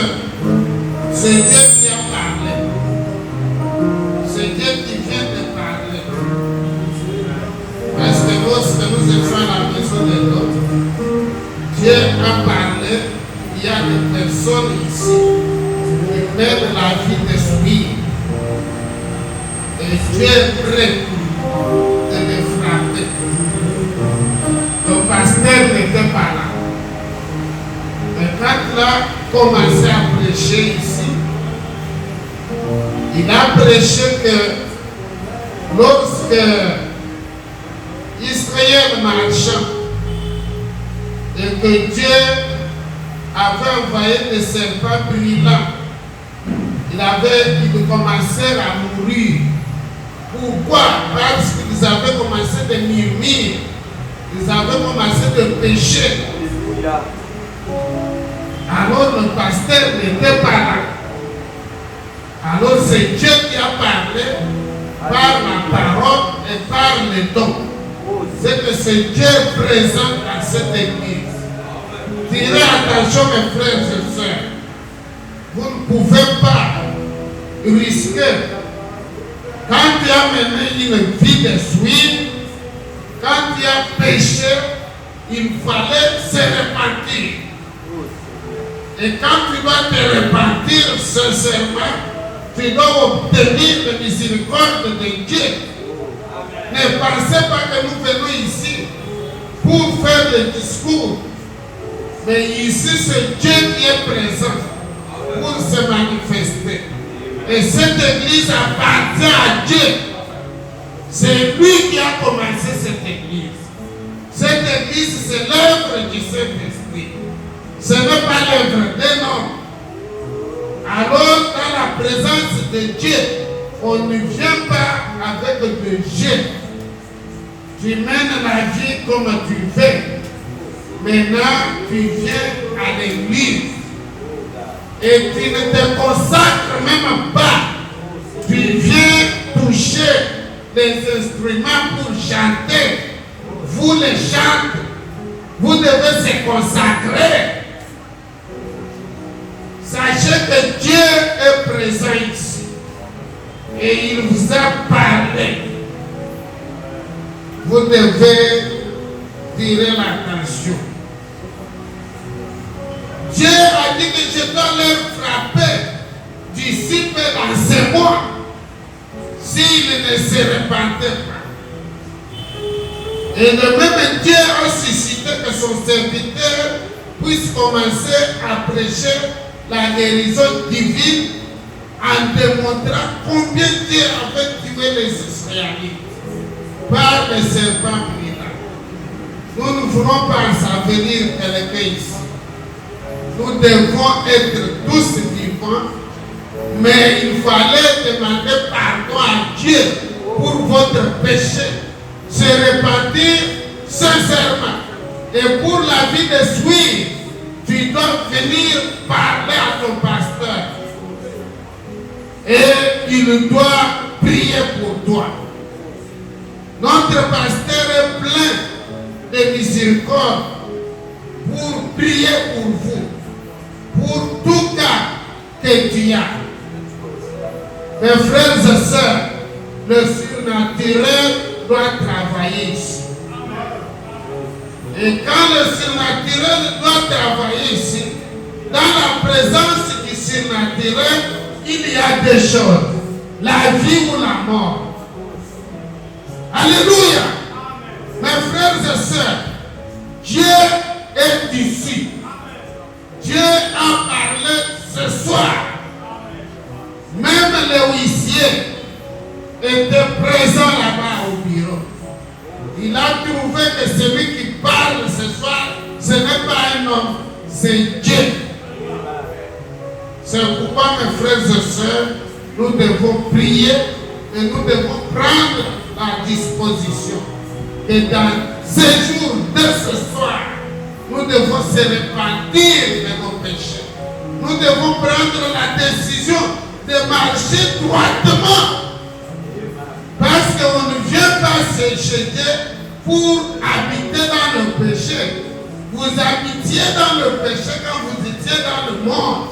Speaker 1: c'est Dieu qui a parlé. C'est Dieu qui vient de parler. Parce que lorsque nous étions à la maison de l'autre, Dieu a parlé. Il y a des personnes ici qui perdent la vie de suivre. Et Dieu est prêt de les frapper. Le pasteur n'était pas là. Mais quand il a commencé à prêcher ici, il a prêché que lorsque Israël marchait et que Dieu avait envoyé des serpents brillants, ils commençaient à mourir. Pourquoi? Parce qu'ils avaient commencé de murmurer, ils avaient commencé de pécher. Alors le pasteur n'était pas là. Alors c'est Dieu qui a parlé par la parole et par les dons. C'est que c'est Dieu présent dans cette église. Tirez attention mes frères et sœurs. Vous ne pouvez pas risquer. Quand tu as mené une vie de suite, quand tu as péché, il fallait se repentir. Et quand tu vas te repentir sincèrement, tu dois obtenir la miséricorde de Dieu. Ne pensez pas que nous venons ici pour faire des discours. Mais ici, c'est Dieu qui est présent pour se manifester. Et cette église appartient à Dieu. C'est lui qui a commencé cette église. Cette église, c'est l'œuvre du Saint-Esprit. Ce n'est pas l'œuvre d'un homme. Alors, dans la présence de Dieu, on ne vient pas avec le jeu. Tu mènes la vie comme tu veux. Maintenant, tu viens à l'église. Et tu ne te consacres même pas. Tu viens toucher les instruments pour chanter. Vous les chantez. Vous devez se consacrer. Sachez que Dieu est présent ici. Et il vous a parlé. Vous devez tirer l'attention. Dieu a dit que je dois leur frapper d'ici peu dans ces mois s'ils ne se repentent pas. Et le même Dieu a suscité que son serviteur puisse commencer à prêcher la guérison divine en démontrant combien Dieu avait tué les Israélites par les serpents brûlants. Nous ne voulons pas s'avenir quelqu'un ici. Nous devons être tous vivants, mais il fallait demander pardon à Dieu pour votre péché, se repentir sincèrement. Et pour la vie de suivre, tu dois venir parler à ton pasteur. Et il doit prier pour toi. Notre pasteur est plein de miséricorde pour prier pour vous. Pour tout cas que tu as. Mes frères et sœurs, le surnaturel doit travailler ici. Et quand le surnaturel doit travailler ici, dans la présence du surnaturel, il y a deux choses. La vie ou la mort. Alléluia. Mes frères et sœurs, Dieu est ici. Dieu a parlé ce soir. Même les huissiers étaient présents là-bas au bureau. Il a trouvé que celui qui parle ce soir, ce n'est pas un homme, c'est Dieu. C'est pourquoi, mes frères et sœurs, nous devons prier et nous devons prendre la disposition. Et dans ces jours de ce soir, nous devons se repentir de nos péchés. Nous devons prendre la décision de marcher droitement. Parce qu'on ne vient pas se jeter pour habiter dans le péché. Vous habitiez dans le péché quand vous étiez dans le monde.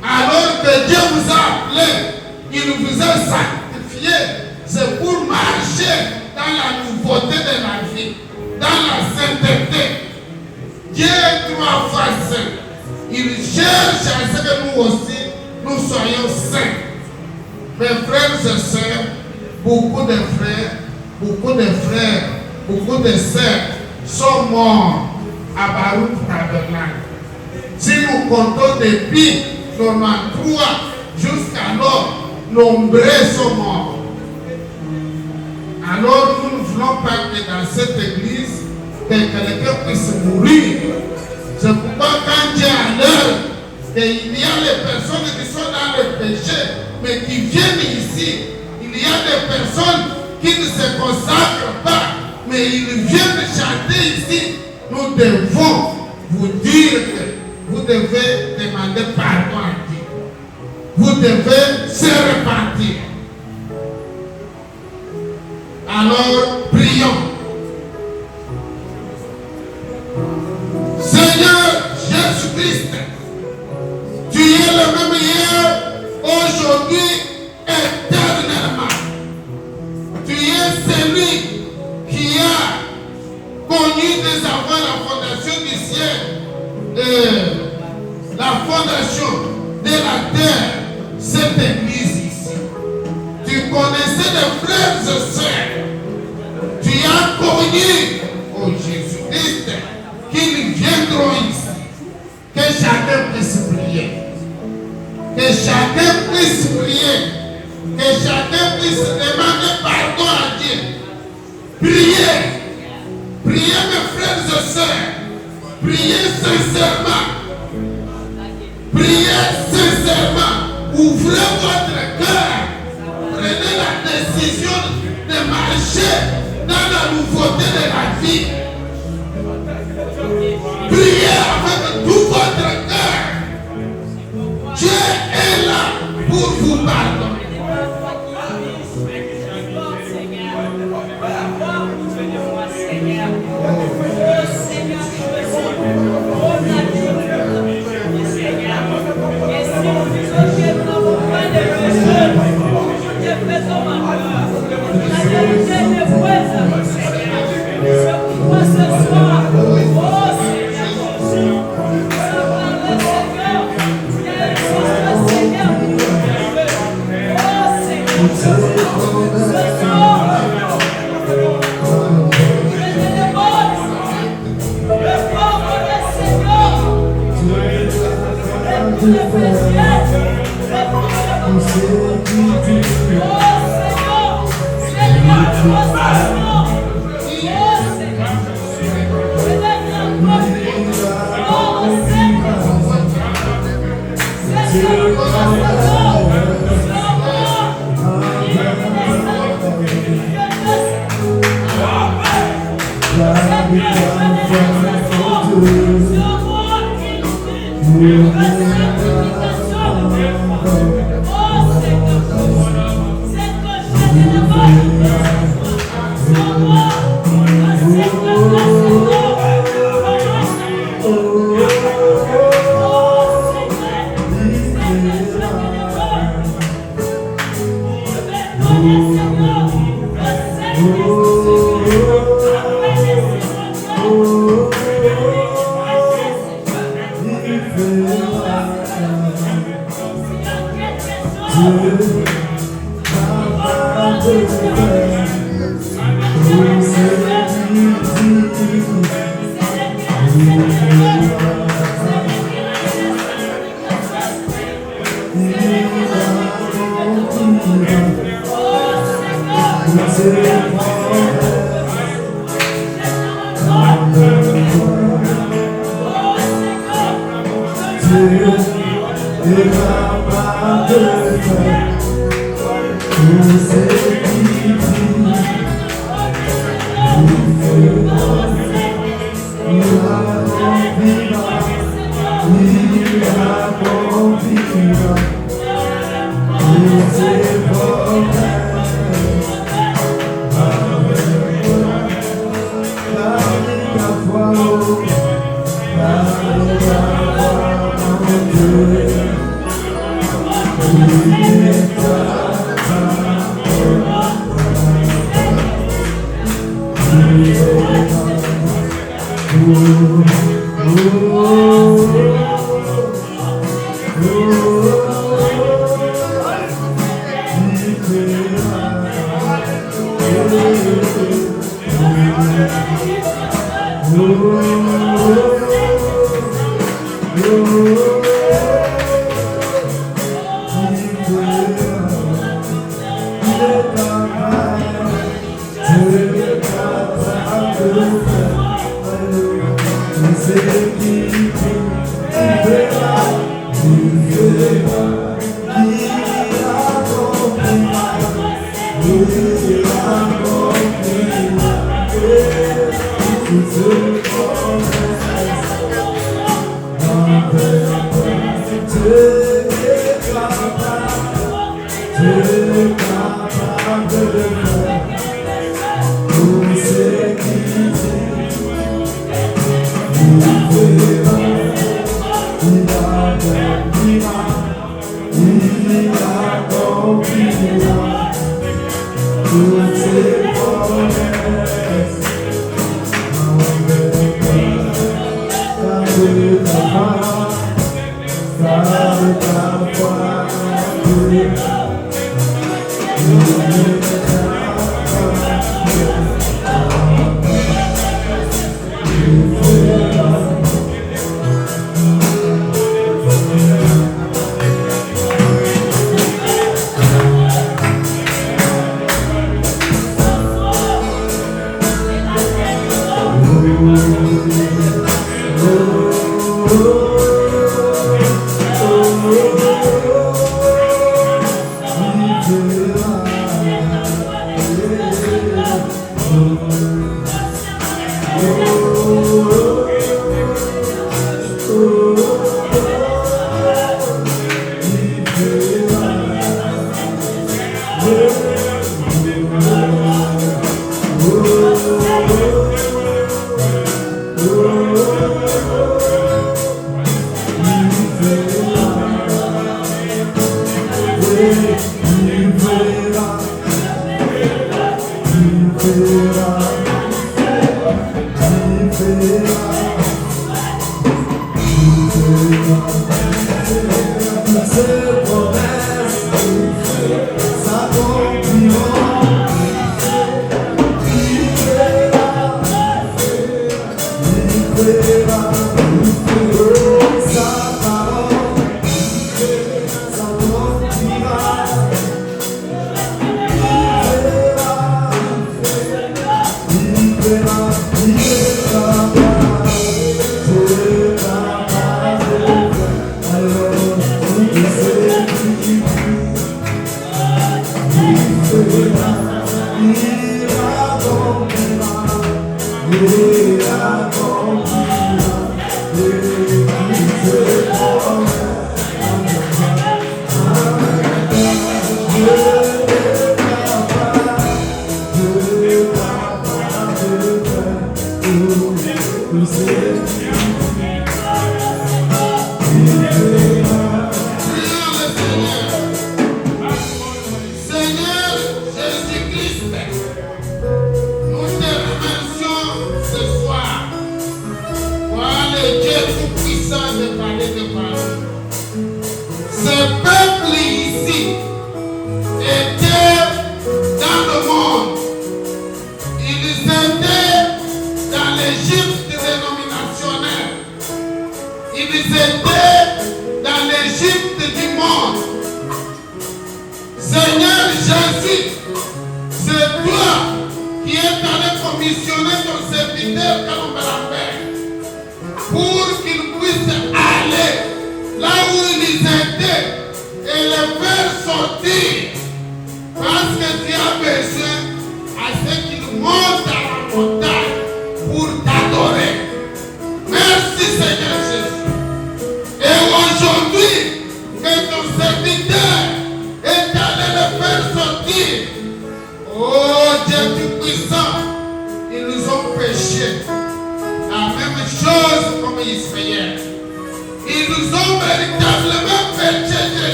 Speaker 1: Alors que Dieu vous a appelé, il vous a sanctifié. C'est pour marcher dans la nouveauté de la vie, dans la sainteté. Dieu est 3 fois saint. Il cherche à ce que nous aussi, nous soyons saints. Mes frères et sœurs, beaucoup de frères, beaucoup de sœurs sont morts à Baruch Tabernacle. Si nous comptons depuis 93 jusqu'alors, nombreux sont morts. Alors nous ne voulons pas que dans cette église, que quelqu'un puisse mourir. C'est pourquoi quand Dieu a l'heure, il y a les personnes qui sont dans le péché, mais qui viennent ici. Il y a des personnes qui ne se consacrent pas, mais ils viennent chanter ici. Nous devons vous dire que vous devez demander pardon à Dieu. Vous devez se repentir. Alors, prions. Seigneur Jésus-Christ, tu es le même hier, aujourd'hui, éternellement. Tu es celui qui a connu dès avant la fondation du ciel, la fondation de la terre, cette église ici. Tu connaissais les frères et sœurs. Tu as connu, oh Jésus-Christ, qu'ils viendront ici. Que chacun puisse prier. Que chacun puisse prier. prier. Que chacun puisse demander pardon à Dieu. Priez. Priez mes frères et sœurs. Priez sincèrement. Priez sincèrement. Ouvrez votre cœur. Prenez la décision de marcher dans la nouveauté de la vie. Priez avec tout votre cœur. Dieu est là pour vous pardonner.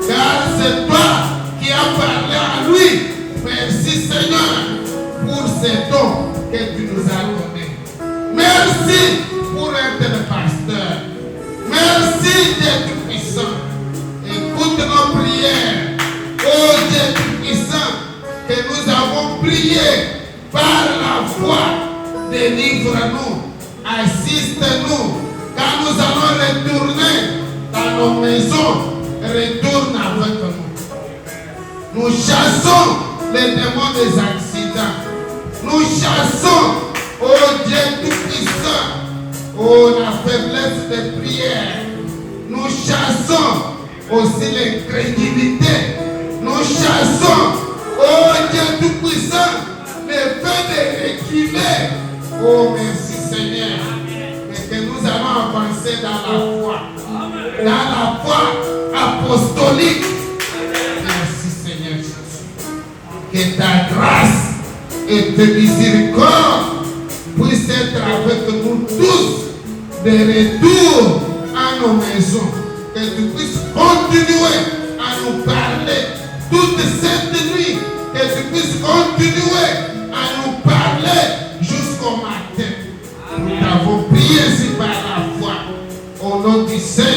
Speaker 1: Car c'est toi qui as parlé à ces dons que tu nous as donnés. Merci pour être le pasteur. Merci Dieu Tout-Puissant. Écoute nos prières. Oh Dieu Tout-Puissant, que nous avons prié par la foi. Délivre-nous, assiste-nous. Quand nous allons retourner dans nos maisons, retourne avec nous. Nous chassons les démons des accidents. Nous chassons, oh Dieu Tout-Puissant, oh la faiblesse des prières. Nous chassons aussi l'incrédulité. Nous chassons, oh Dieu Tout-Puissant, le fait de reculer. Oh merci Seigneur. Mais que nous allons avancer dans la foi. Dans la foi apostolique. Merci Seigneur Jésus. Que ta grâce et ta miséricorde puissent être avec nous tous de retour à nos maisons. Que tu puisses continuer à nous parler toute cette nuit. Que tu puisses continuer à nous parler jusqu'au matin. Nous t'avons prié ici par la foi. Au nom du Seigneur.